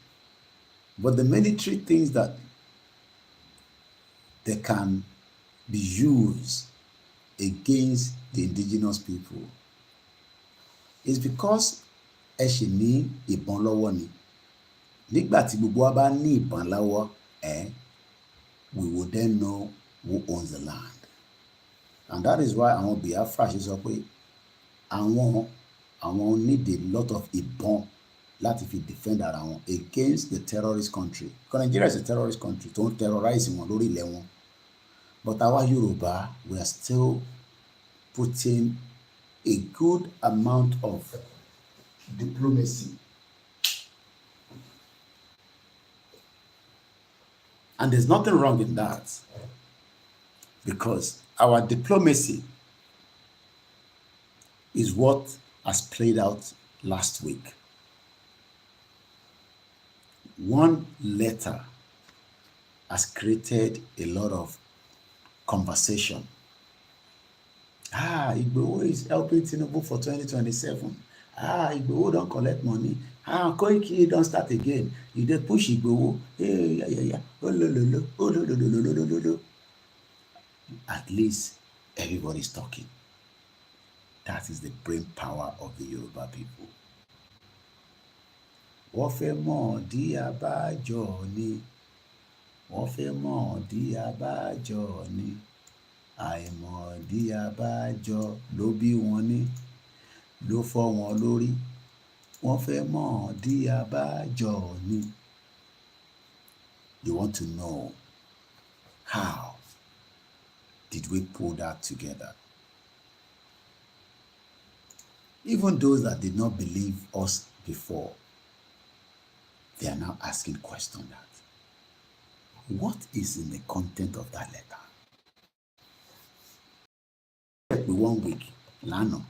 But the military thinks that they can be used against the indigenous people is because ẹ ṣì ní ìbọn lọ́wọ́ ni. Nígbà tí gbogbo wa bá ní ìbọn lọ́wọ́, we will then know who owns the land. And that is why àwọn Biafra ṣe sọ pé àwọn need a lot of ìbọn láti fi defend ara wọn against the terrorist country. Because Nigeria is a terrorist country tó ń terrorize wọn lórí ilẹ̀ wọn. But our Yoruba, we are still putting a good amount of diplomacy. And there's nothing wrong in that, because our diplomacy is what has played out last week. One letter has created a lot of conversation. Igboho is helping Tinubu for 2027. Igboho don't collect money. Koiki don't start again. You dey push Igboho. At least everybody's talking. That is the brain power of the Yoruba people. Wọ́n fẹ́ mọ̀ dí abájọ ni. Wọ́n fẹ́ mọ̀ dí abájọ ni. Àìmọ̀ dí abájọ ló bí wọn ní, ló fọ́ wọn lórí. Wọ́n fẹ́ mọ̀ dí abájọ ni. You want to know how did we pull that together? Even those that did not believe us before, they are now asking questions that, what is in the content of that letter? 1 week, Lano.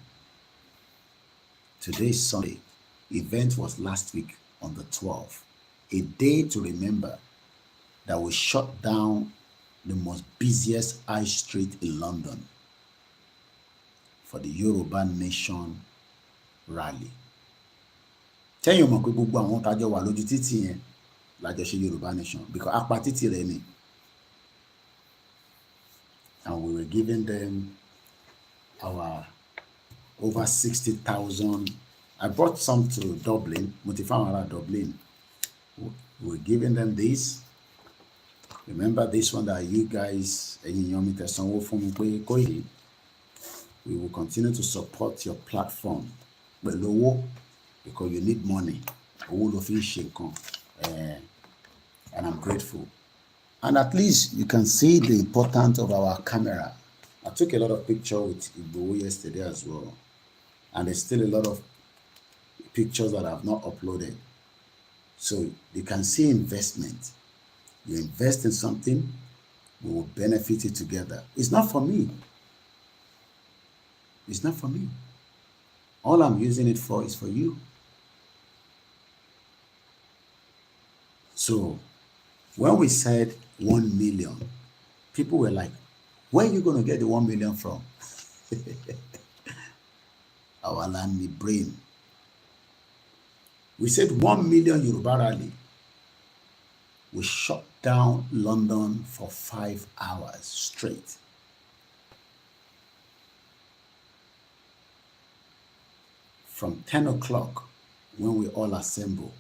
Today is Sunday. Event was last week on the 12th. A day to remember that we shut down the most busiest high street in London for the Yoruba Nation rally. Tell you, mọ̀ pé gbogbo àwọn tájọ wà lójú títì yẹn lájọ ṣe Yoruba Nation, because apá títì rẹ̀ ni. And we were giving them our over 60,000. I brought some to Dublin, Motifamara Dublin. We were giving them this. Remember this one that you guys, we will continue to support your platform because you need money. And I'm grateful. And at least you can see the importance of our camera. I took a lot of pictures with Igboho yesterday as well. And there's still a lot of pictures that I have not uploaded. So you can see investment. You invest in something, we will benefit it together. It's not for me. It's not for me. All I'm using it for is for you. So when we said 1 million, people were like, where are you going to get the 1 million from? Our land, the brain. We said 1 million Yoruba rally. We shut down London for 5 hours straight. From 10 o'clock, when we all assembled,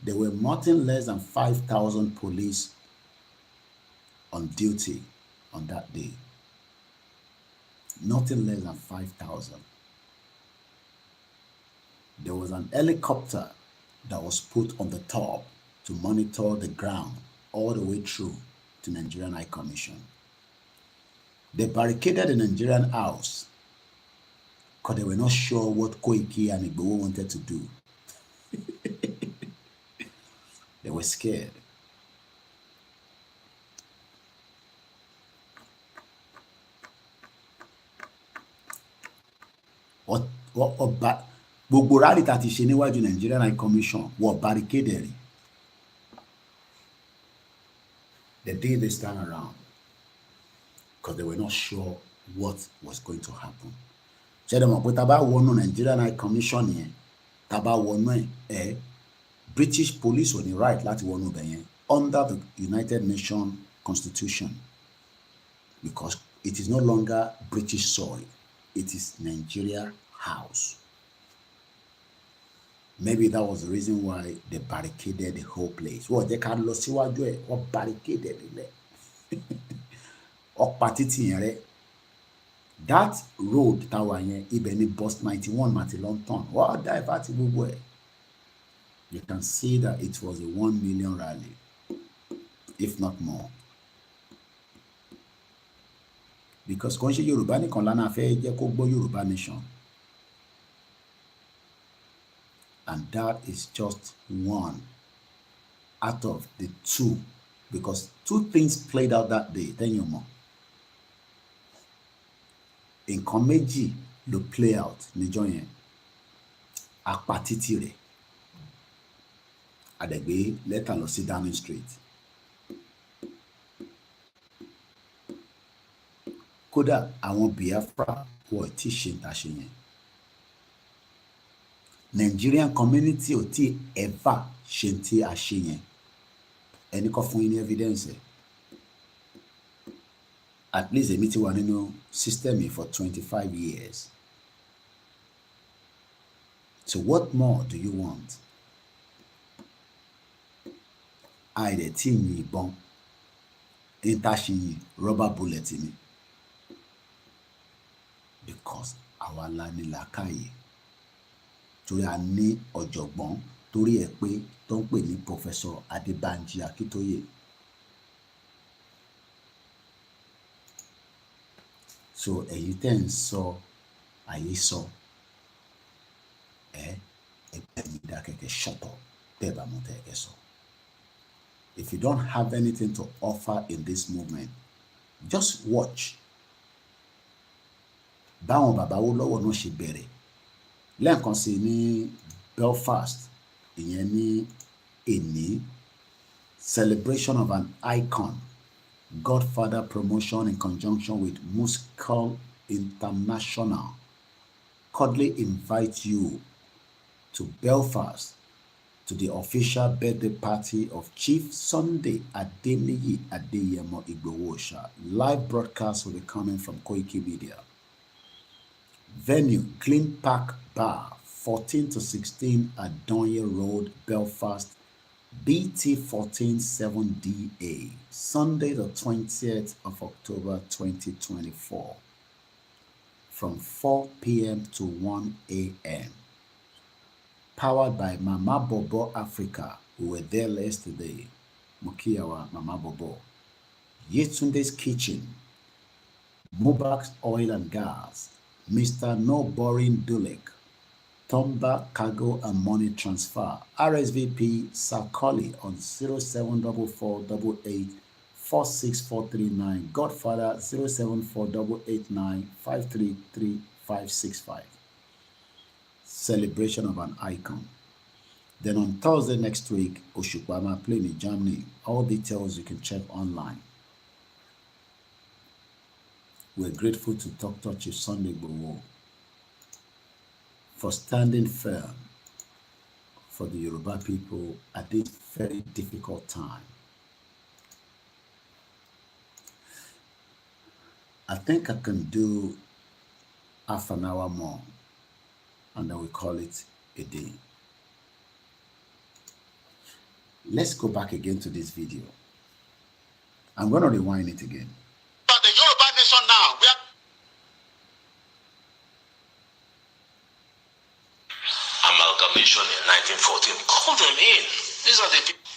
there were nothing less than 5,000 police on duty on that day. Nothing less than 5,000. There was an helicopter that was put on the top to monitor the ground all the way through to Nigerian High Commission. They barricaded the Nigerian house because they were not sure what Koiki and Igboho wanted to do. They were scared. Gbogbo rally that is níwájú Nigerian High Commission were barricaded. They did this time around because they were not sure what was going to happen. Ṣé mọ̀ pé tá bá wọnú Nigerian High Commission yẹn, tá bá wọnú ẹ̀, British police ò ní right láti wọnú bẹ̀ yẹn under the United Nations Constitution. because it is no longer British soil. It is Nigeria house. Maybe that was the reason why they barricaded the whole place. What they can lọ síwájú ẹ̀, wọ́n barricaded ilẹ̀. Ọ̀pá títì yẹn rẹ̀. That road táwa yẹn, ibẹ̀ ni bus 91 Marty Longton. Wọ́n divert gbogbo ẹ̀. You can see that it was a 1 million rally, if not more. Because kò ń ṣe Yorùbá nìkan lánàá fẹ́ jẹ́ kó gbọ́ Yorùbá nation. And that is just one out of the two, because two things played out that day. Then you know. Nǹkan méjì ló play out níjọ́ yẹn. Apá títì rẹ̀. Àdẹ̀gbé lẹ́tà lọ sí Downing Street. Kódà àwọn Biafra wọ̀ tí ṣe ń ta ṣe yẹn. Nigerian community ò tí ever ṣe tí a ṣe yẹn. Ẹni kọ́ fún yín ní evidence. At least èmi ti wà nínú system yìí for 25 years. So what more do you want? Àìdẹ̀ tí yìn ìbọn. Ìtàṣì rubber bullet ni. Because àwa la ní làákàyè. Torí a ní ọ̀jọ̀gbọ́n torí ẹ̀ pé tó ń pè ní Professor Adébánjí Akíntóyè. So ẹ̀yin tẹ́ ń sọ àhesọ ẹ̀yin dákẹ́kẹ́ shut up tẹ́ bá mọ̀ tẹ́ kẹ́ sọ. If you don't have anything to offer in this movement, just watch. Báwọn bàbá wo lọ́wọ́ náà ṣe bẹ̀rẹ̀. Lẹ́ẹ̀kan sí ní Belfast, ìyẹn ní èní, celebration of an icon, Godfather promotion in conjunction with Musical International, cordially invite you to Belfast to the official birthday party of Chief Sunday Adeniyi Adeyemo Igboho. Live broadcast will be coming from Koikimedia. Venue, Clean Park Bar, 14 to 16 Adonye Road, Belfast, BT 147DA, Sunday the 20th of October 2024, from 4 p.m. to 1 a.m. Powered by Mama Bobo Africa, who were there yesterday. Mukiawa Mama Bobo. Yetunde's Kitchen, Mubak's Oil and Gas, Mr. No Boring Dulek, Tomba Cargo and Money Transfer, RSVP Sarkoli on 07444884643 Godfather 0748895333565. Celebration of an icon. Then on Thursday next week, Oshukbama playing in Germany. All details you can check online. We're grateful to Dr. Chief Sunday Igboho for standing firm for the Yoruba people at this very difficult time. I think I can do half an hour more and then we call it a day. Let's go back again to this video. I'm going to rewind it again. The Yoruba nation now, we are amalgamation in 1914. Call them in. These are the people.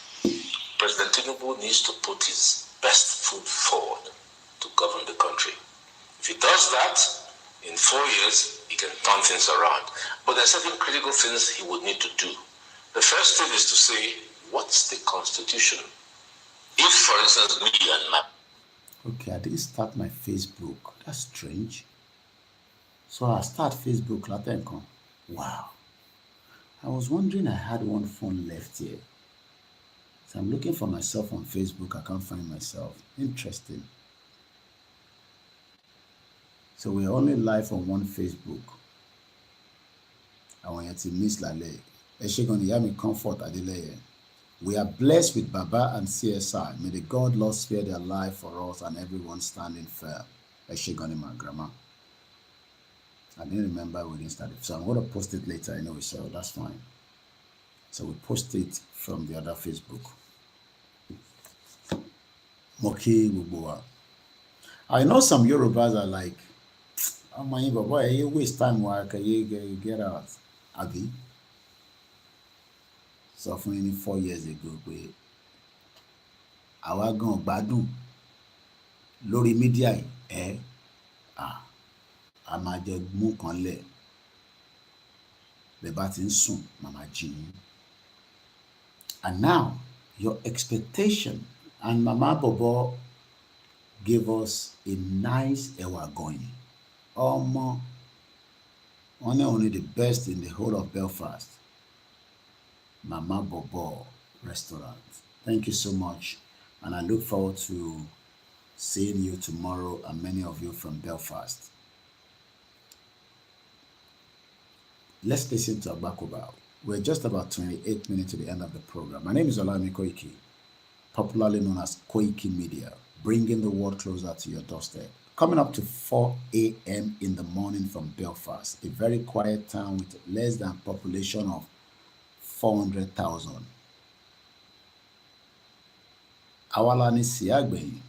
President Tinubu needs to put his best foot forward to govern the country. If he does that, in 4 years, he can turn things around. But there are certain critical things he would need to do. The first thing is to say, what's the constitution? If, for instance, me and my... Okay, I didn't start my Facebook. That's strange. So I start Facebook. Wow. I was wondering I had one phone left here. So I'm looking for myself on Facebook. I can't find myself. Interesting. So we're only live on one Facebook. I want you to miss Lale. She's going to hear me comfort Adeleye. We are blessed with Baba and CSI. May the God Lord spare their life for us and everyone standing firm. Eshigoni, my grandma. I didn't remember we didn't start it. So I'm going to post it later anyway, so that's fine. So we post it from the other Facebook. Moki Bubua. I know some Yorubas are like, oh my boy, you waste time work, you get out. Abi. So for 4 years ago, we àwa gan gbádùn lórí mídíà yìí a máa jẹ mú kan lẹ̀ bẹ́ẹ̀ bá ti ń sùn màmá jí yín. And now your expectation, and Mama Bobo gave us a nice ẹ̀wà gọ̀yìn. Ọmọ only the best in the whole of Belfast. Mama Bobo restaurant. Thank you so much, and I look forward to seeing you tomorrow and many of you from Belfast. Let's listen to Abakuba. We're just about 28 minutes to the end of the program. My name is OLAYOMI KOIKI, popularly known as Koikimedia, bringing the world closer to your doorstep. Coming up to 4 a.m. in the morning from Belfast, a very quiet town with less than population of 400,000. Awala ni siagbeyin,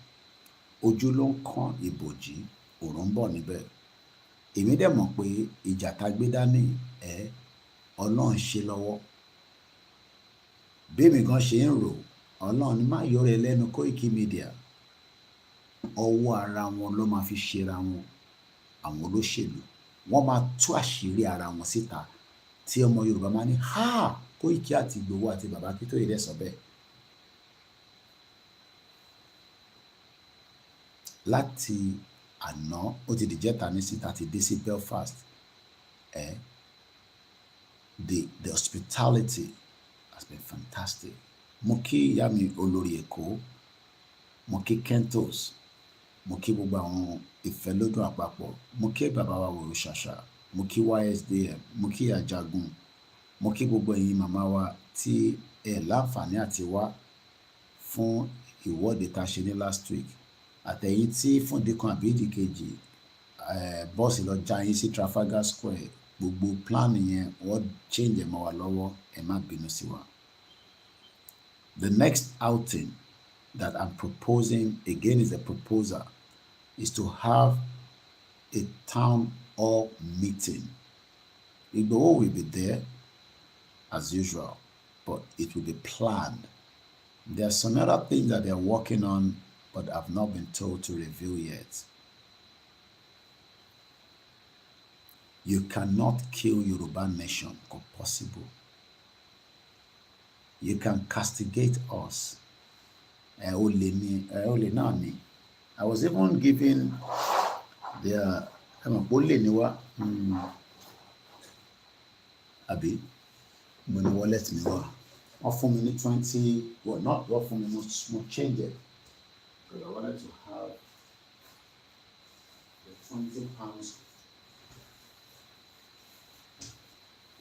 ojú ló ń kán ìbòjí, òòrùn ń bọ̀ níbẹ̀. Èmi dẹ̀ mọ̀ pé ìjà tá gbé dání Ọlọ́run ṣe lọ́wọ́. Bí èmi gan ṣe ń rò, Ọlọ́run ní má yọrọ ẹ lẹ́nu Koikimedia. Ọwọ́ ara wọn ló máa fi ṣera wọn. Àwọn olóṣèlú wọ́n máa tú àṣírí ara wọn síta tí ọmọ Yorùbá máa ní ha Koiki àti Ìgbòho àti bàbá Akíntóyè dẹ̀ sọ bẹ́ẹ̀. Láti àná ó ti dìjẹ́ta nísìnyí àti dé sí Belfast. The hospitality has been fantastic. Mo kí ìyá mi olórí Èkó, mo kí Kentos, mo kí gbogbo àwọn ìfẹ́lódùn àpapọ̀, mo kí bàbá wa wòrò ṣàṣà, mo kí YSDM, mo kí Àjàgùn, mo kí gbogbo ẹ̀yin màmá wa tí láǹfààní àti wá fún ìwọ́de tá a ṣe ní last week. Àtẹ̀yìn tí fún ìdíkan àbí ìdíkejì bọ́ọ̀sì lọ já yín sí Trafalgar Square, gbogbo plan yẹn wọ́n change ẹ̀ mọ́ wa lọ́wọ́, ẹ má bínú sí wa. The next outing that I'm proposing, again is a proposal, is to have a town hall meeting. Igboho will be there as usual, but it will be planned. There are some other things that they are working on, but I've not been told to reveal yet. You cannot kill Yoruba nation, or possible. You can castigate us. I was even given their Abi, when the wallet me offer me 20, well, not offer me more change it. Because I wanted to have the £20.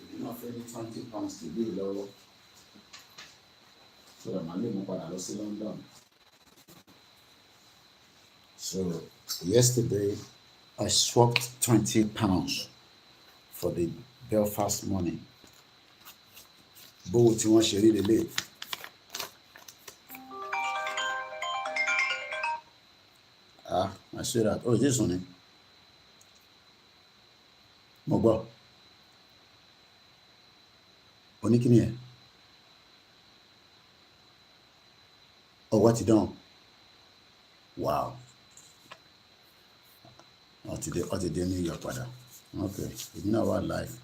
If you not pay me £20 to be low, so that my name will see London. So yesterday I swapped £20 for the Belfast money. Both you want to read the I see that. Oh, this one. Mogbo. Onikini here. Oh, what you done? Wow. Oh, today New York, brother. Okay. You know what life?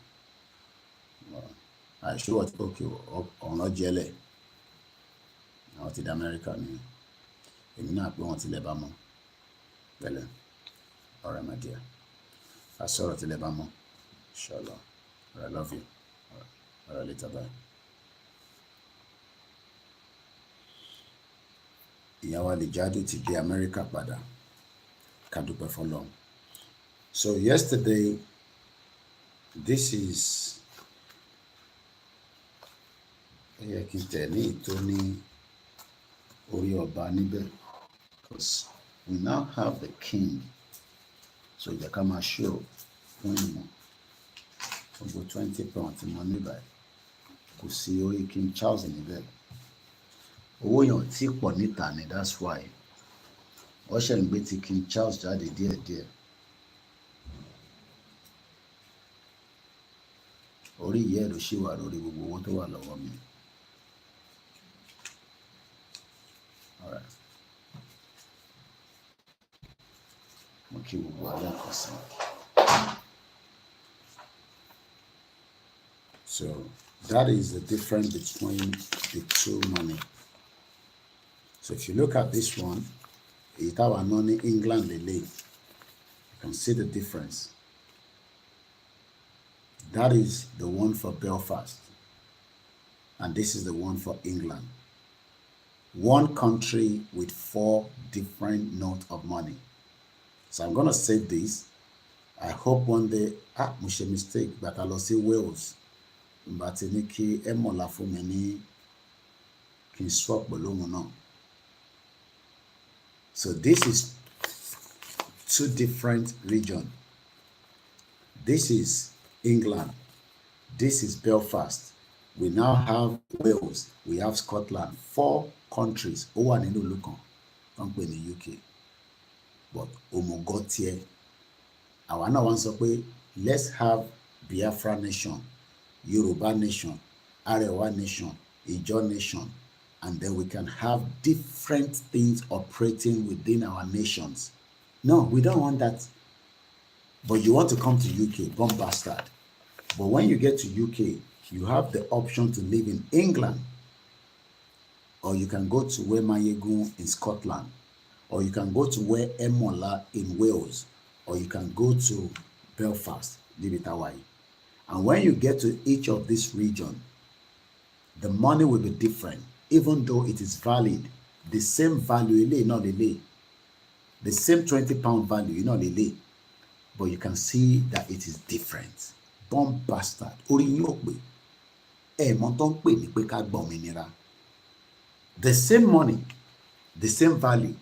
I sure what okay or not jelly. Out in America, me. You know, I want to live among. Well, all right, my dear. I saw it to live among. Inshallah. I love you. All right, later, bye. Ìyàwó àlejò ti dé America padà. Ká dúpẹ́ f'Ọlọ́run. So yesterday, this is yẹ kí n tẹ̀ ní ìtò ní orí ọba níbẹ̀, because we now have the king. So jẹ́ ká máa show fún ìmọ̀ gbogbo 20 pounds tí mo ní báyìí kò sí orí King Charles níbẹ̀. Owó yẹn ò tí pọ̀ níta ni, that's why wọ́n ṣẹ̀ ń gbé ti King Charles jáde díẹ̀díẹ̀. Orí ìyá ẹ̀ ló ṣì wà lórí gbogbo owó tó wà lọ́wọ́ mi. All right. Mo kí gbogbo alẹ́ kan sí. So that is the difference between the two money. So if you look at this one, it's our money England lele. You can see the difference. That is the one for Belfast. And this is the one for England. One country with 4 different notes of money. So I'm going to save this. I hope one day, mo ṣe mistake, but I lost Wales. But ní kí ẹ mọ̀lá fún mi ní kí n swap pẹ̀lú òun náà. So this is 2 different regions. This is England. This is Belfast. We now have Wales. We have Scotland. 4 countries. Ó wà nínú ìlú kan wọ́n pè ní UK. But omogotie. Àwa náà wá sọ pé let's have Biafra nation, Yoruba nation, Arewa nation, Ijaw nation, and then we can have different things operating within our nations. No, we don't want that. But you want to come to UK, bomb bastard. But when you get to UK, you have the option to live in England, or you can go to where Mayegun in Scotland, or you can go to where Emola in Wales, or you can go to Belfast, Libitawai. And when you get to each of these regions, the money will be different, even though it is valid. The same value, not the same £20 value, not the, but you can see that it is different. Bomb bastard. The same money, the same value,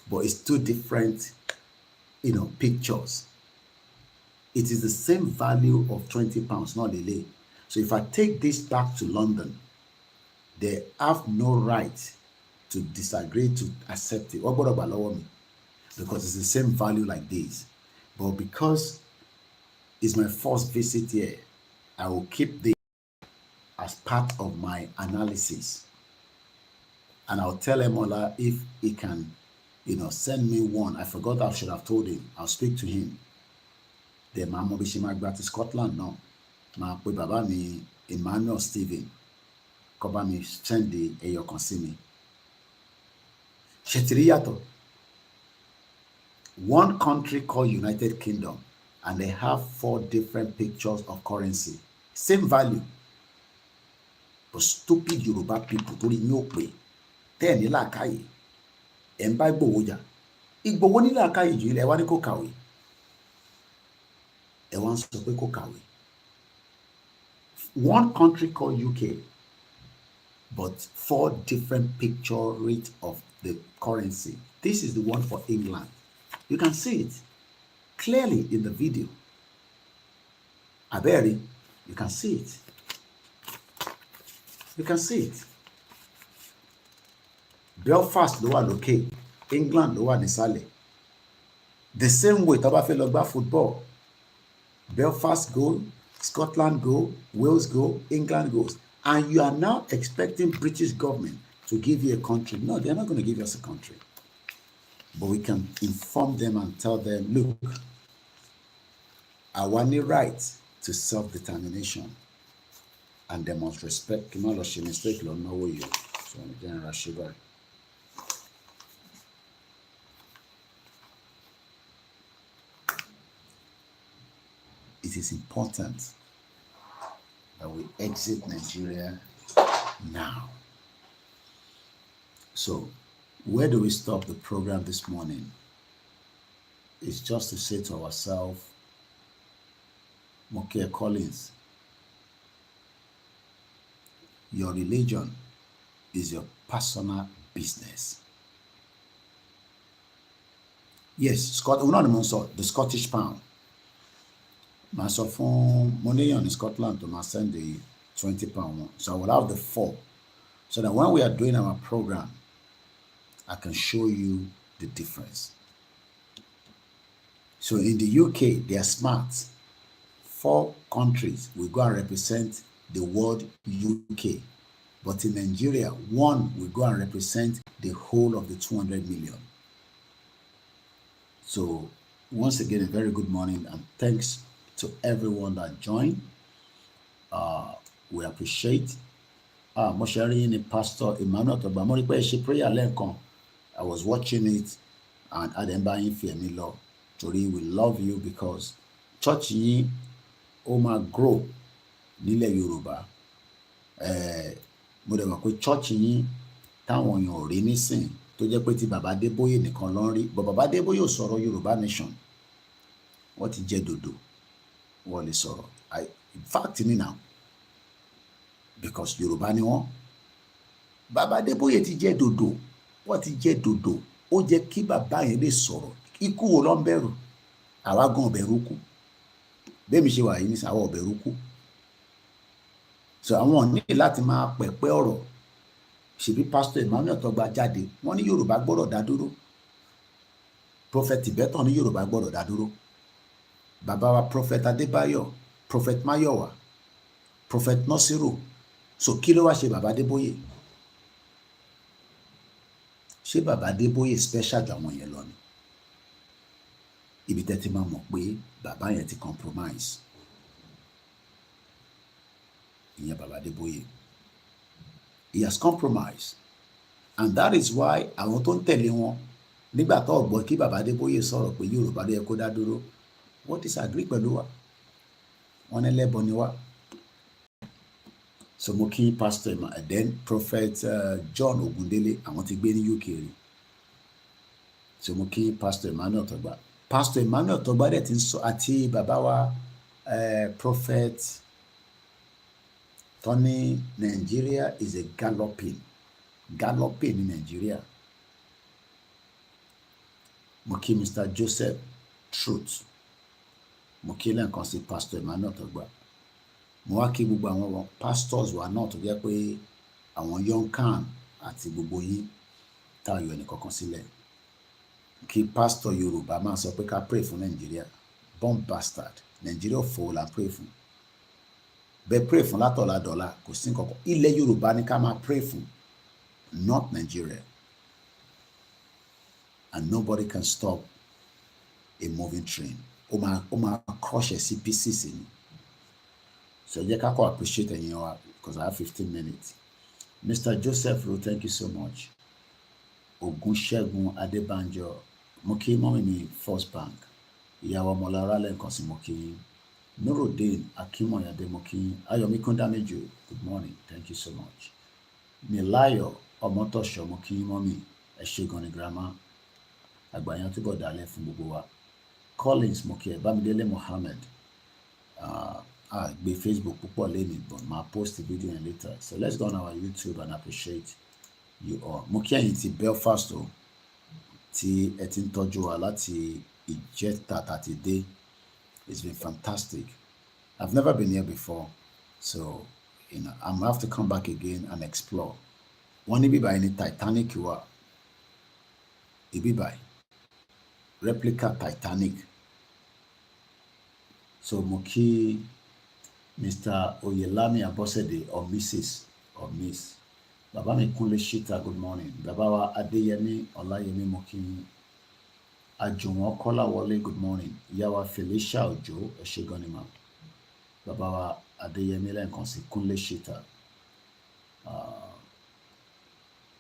but it's 2 different, pictures. It is the same value of £20, not the. So if I take this back to London, they have no right to disagree, to accept it. Because it's the same value like this. But because it's my first visit here, I will keep this as part of my analysis. And I'll tell Emola if he can, send me one. I forgot I should have told him. I'll speak to him. The Mama Bishima back to Scotland now. Ma pe baba mi Emmanuel Stephen. Koba mi send the eyo kan sí mi. Shetiri yato. One country called United Kingdom, and they have 4 different pictures of currency. Same value. But stupid Yoruba people torí ní òpè. Tẹ́ ní làákàyè. Ẹ̀ ń bá Ìgbòho jà. Ìgbòho ní làákàyè jù ilẹ̀ wá ní kò kàwé. Ẹ wá ń sọ pé kò kàwé. One country called UK, but 4 different picture rate of the currency. This is the one for England. You can see it clearly in the video. Aberi, you can see it. You can see it. Belfast ló wà lókè, England ló wà nísàlẹ̀. The same way tá bá fẹ́ lọ gbá football. Belfast go, Scotland go, Wales go, England goes. And you are now expecting British government to give you a country. No, they're not going to give us a country. But we can inform them and tell them, look, I want the right to self-determination. And they must respect. So, it is important that we exit Nigeria now. So, where do we stop the program this morning? It's just to say to ourselves, Mokia Collins, your religion is your personal business. Yes, the Scottish pound. My sọ fún money in Scotland to send the 20 pound one. So I will have the 4. So that when we are doing our program, I can show you the difference. So in the UK, they are smart. 4 countries will go and represent the word UK. But in Nigeria, 1 will go and represent the whole of the 200 million. So once again, a very good morning and thanks to everyone that joined. We appreciate. Moshari Pastor Emmanuel Tobamori she prayer lenkan. I was watching it and Ademba Infemi Law. Tori, we love you because church yi ó máa grow nílẹ̀ Yorùbá. Mo dẹ̀ mọ̀ pé church yín táwọn èèyàn ò rí nísìn tó jẹ́ pé tí bàbá Adébóyè nìkan ló ń rí. But bàbá Adébóyè ò sọ̀rọ̀ Yorùbá nation. Wọ́n ti jẹ́ dòdò. Wọ́n lè sọ̀rọ̀. In fact ni now. Because Yorùbá ni wọ́n. Bàbá Adébóyè ti jẹ́ dòdò. Wọ́n ti jẹ́ dòdò. Ó jẹ́ kí bàbá yẹn lè sọ̀rọ̀. Ikú wo ló ń bẹ̀rù? Àwa gan bẹ̀rù kú. Bẹ́ẹ̀mi ṣe wà yìí ní àwa ò bẹ̀rù kú. So àwọn ní láti máa pẹ̀pẹ́ ọ̀rọ̀. Ṣebí Pastor Emmanuel tó gba jáde. Wọ́n ní Yorùbá gbọ́dọ̀ dá dúró. Prophet Tibetan ní Yorùbá gbọ́dọ̀ dá dúró. Bàbá wa Prophet Adébáyọ̀, Prophet Máyọ̀wá, Prophet Nasiru. So kí ló wá ṣe bàbá Adébóyè? Ṣé bàbá Adébóyè special ju àwọn yẹn lọ ni? Ibi tẹ́ ti máa mọ̀ pé bàbá yẹn ti compromise. Ìyẹn bàbá Adébóyè. He has compromised. And that is why àwọn tó ń tẹ̀lé wọn nígbà tó gbọ́ kí bàbá Adébóyè sọ̀rọ̀ pé Yorùbá ló yẹ kó dá dúró, wọ́n disagree pẹ̀lú wa. Wọ́n ní lẹ́bọ ni wá. So mo kí Pastor and then Prophet John Ogundele àwọn ti gbé ní UK rí. So mo kí Pastor Emmanuel Togba. Pastor Emmanuel Togba dẹ̀ ti ń sọ àti bàbá wa Prophet Tony Nigeria is a galloping in Nigeria. Mo kí Mr. Joseph Truth. Mo kí lẹ́ẹ̀kan sí Pastor Emmanuel Togba. Mo wá kí gbogbo àwọn pastors wa náà tó jẹ́ pé àwọn young can àti gbogbo yín tá yọ ẹnì kankan sílẹ̀. Kí pastor Yorùbá máa sọ pé ká pray fún Nigeria. Bomb bastard. Nigeria fò la pray fún. Bẹ́ẹ̀ pray fún látọ̀la dọ́là kò sí nǹkan kan. Ilẹ̀ Yorùbá ni ká máa pray fún, not Nigeria. And nobody can stop a moving train. Ó máa crush ẹ̀ sí pieces ni. So jẹ́ ká kọ́ appreciate ẹ̀yin wa because I have 15 minutes. Mr. Joseph Ro, thank you so much. Ogunṣẹ́gun Adébánjọ, mo kí mọ́mí mi First Bank. Ìyàwó Ọmọlára lẹ́ǹkan sí mo kí. Nurudeen Akimoyade mo kí. Ayọ̀mí Kúndáméjì, good morning, thank you so much. Milayo Ọmọtọ́ṣọ́ mo kí mọ́mí. Ẹ ṣé gan ni grandma. Àgbàyàn túbọ̀ dalẹ̀ fún gbogbo wa. Collins mo kí ẹ. Bámidélé Mohammed. Gbé Facebook púpọ̀ lẹ́nu but máa post the video later. So let's go on our YouTube and appreciate you all. Mo kí ẹ̀yin ti Belfast o tí ẹ ti ń tọ́jú wa láti ìjẹta tàti dé. It's been fantastic. I've never been here before, so I'm gonna have to come back again and explore. Wọ́n ní bíbá ẹni Titanic wà. Ibíbá replica Titanic. So mo kí Mr. Oyelami Abosede or Mrs. or Miss. Bàbá mi Kúnlé Shita, good morning. Bàbá wa Adéyẹmí Ọláyẹmí mo kí yín. Àjùwọ̀n Kọ́láwọlé, good morning. Ìyá wa Felicia Òjó, ẹ ṣé gan ni ma. Bàbá wa Adéyẹmí lẹ́ǹkan sí Kúnlé Shita.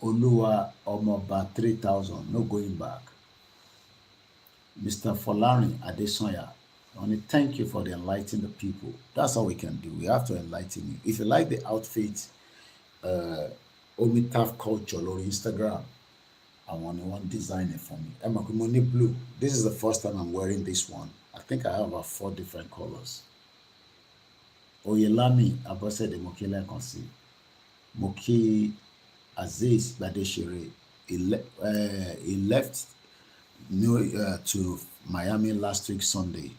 Olúwa Ọmọọba 3000, no going back. Mr. Folarin Adesanya, I want to thank you for the enlightening the people. That's all we can do. We have to enlighten you. If you like the outfit, Omitaf Culture or Instagram, I want one designer for me. Emma Kumoni Blue. This is the first time I'm wearing this one. I think I have about 4 different colors. Oyelami Abosede Mokele Konsi. Moki Aziz Badeshere, he left to Miami last week Sunday.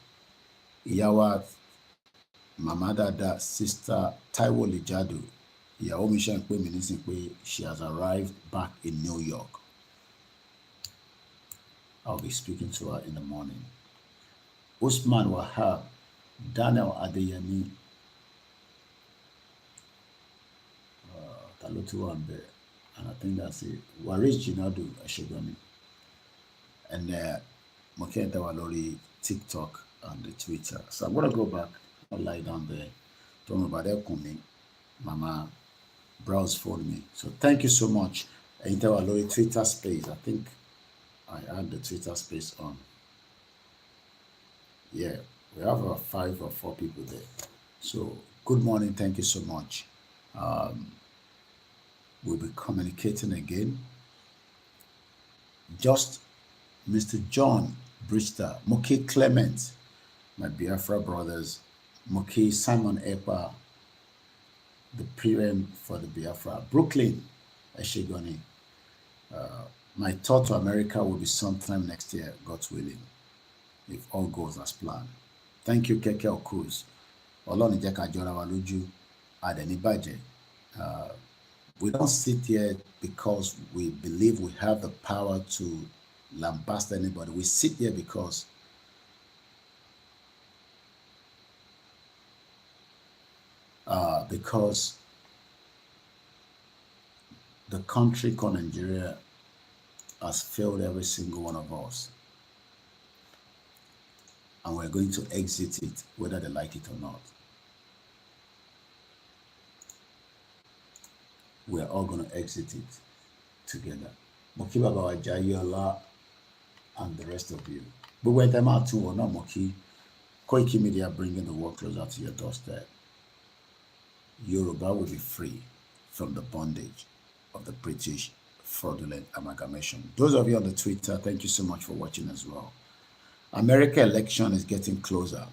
Iyawa Mama Dada sister Taiwo Lijadu, ìyàwó mi ṣe ń pè mí nísìnyí pé she has arrived back in New York. I'll be speaking to her in the morning. Usman Wahab, Daniel Adeyemi, Talotu Ambe, and I think that's it. Waris Jinadu Ashegami, and Mokenta Walori TikTok and the Twitter. So I'm gonna go back. I'll lie down there. Don't know about that coming. Mama browse for me. So thank you so much. Enter Walori Twitter space. I think I had the Twitter space on. Yeah, we have 5 or 4 people there. So good morning. Thank you so much. We'll be communicating again. Just Mr. John Brister, Moki Clement, my Biafra brothers, Moki Simon Epa, the PM for the Biafra, Brooklyn, Eshigoni. My tour to America will be sometime next year, God willing, if all goes as planned. Thank you, Keke Okruz. Oloni Jeka Jora Waluju, Adeni Baje. We don't sit here because we believe we have the power to lambast anybody. We sit here because the country called Nigeria has failed every single one of us. And we're going to exit it, whether they like it or not. We're all going to exit it together. Moki Baba Jayola and the rest of you. But when them out to or not Moki, Koikimedia bringing the work closer to your doorstep. Yoruba will be free from the bondage of the British fraudulent amalgamation. Those of you on the Twitter, thank you so much for watching as well. America election is getting closer.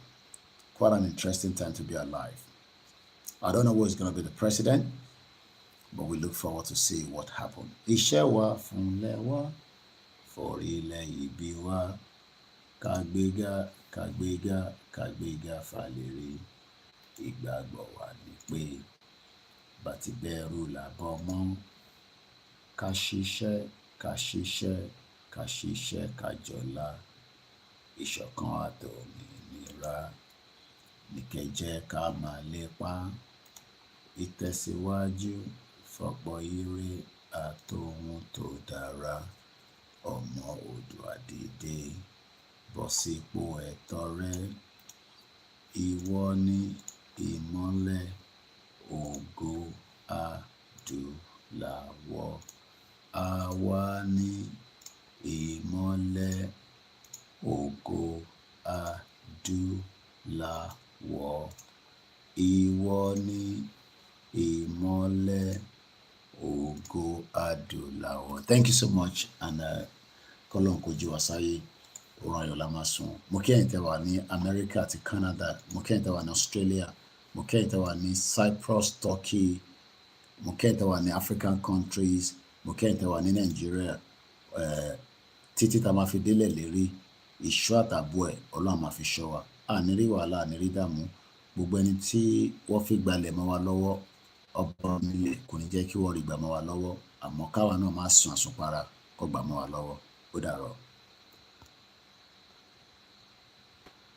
Quite an interesting time to be alive. I don't know who is going to be the president, but we look forward to see what happens. Iṣẹ́ wa fúnlẹ̀ wa, forílẹ̀ ibi wa, kàgbéga, kàgbéga, kàgbéga fàlérí. Ìgbàgbọ́ wa ni pé bàtìbẹ̀rù làbọ̀ mọ́. Ká ṣiṣẹ́, ká ṣiṣẹ́, ká ṣiṣẹ́, ká jọlá. Ìṣọ̀kan àtòmìnira ní kẹ́ jẹ́ ká máa lépa. Ìtẹ̀síwájú fọ̀pọ̀ ire àtòhun tó dára. Ọmọ Oòduà dìde, bọ́ sípò ẹ̀tọ́ rẹ. Ìwọ ni ìmọ́lẹ̀ ògo adúláwọ̀. Àwa ni ìmọ́lẹ̀ ògo adúláwọ̀. Ìwọ ni ìmọ́lẹ̀ ògo adúláwọ̀. Thank you so much, and Kọ́lọ́run kó jí wa sáyé. Oorun ayọ̀ la máa sùn. Mo kí ẹ̀yin tẹ́ wà ní America àti Canada. Mo kí ẹ̀yin tẹ́ wà ní Australia. Mo kí ẹ̀yin tẹ́ wà ní Cyprus, Turkey. Mo kí ẹ̀yin tẹ́ wà ní African countries. Mo kí ẹ̀yin tẹ́ wà ní Nigeria. Títí tá máa fi délẹ̀ lérí. Ìṣọ́ àtàbọ̀ ẹ̀ Ọlọ́run máa fi ṣọ́ wa. Àní rí wàhálà, àní rí dààmú. Gbogbo ẹni tí wọ́n fi gbalẹ̀ mọ́ wa lọ́wọ́, ọba nílé kò ní jẹ́ kí wọ́n rí gbà mọ́ wa lọ́wọ́. Àmọ́ káwa náà máa sùn àsùnpara kó gbà mọ́ wa lọ́wọ́. Ó dàárọ̀.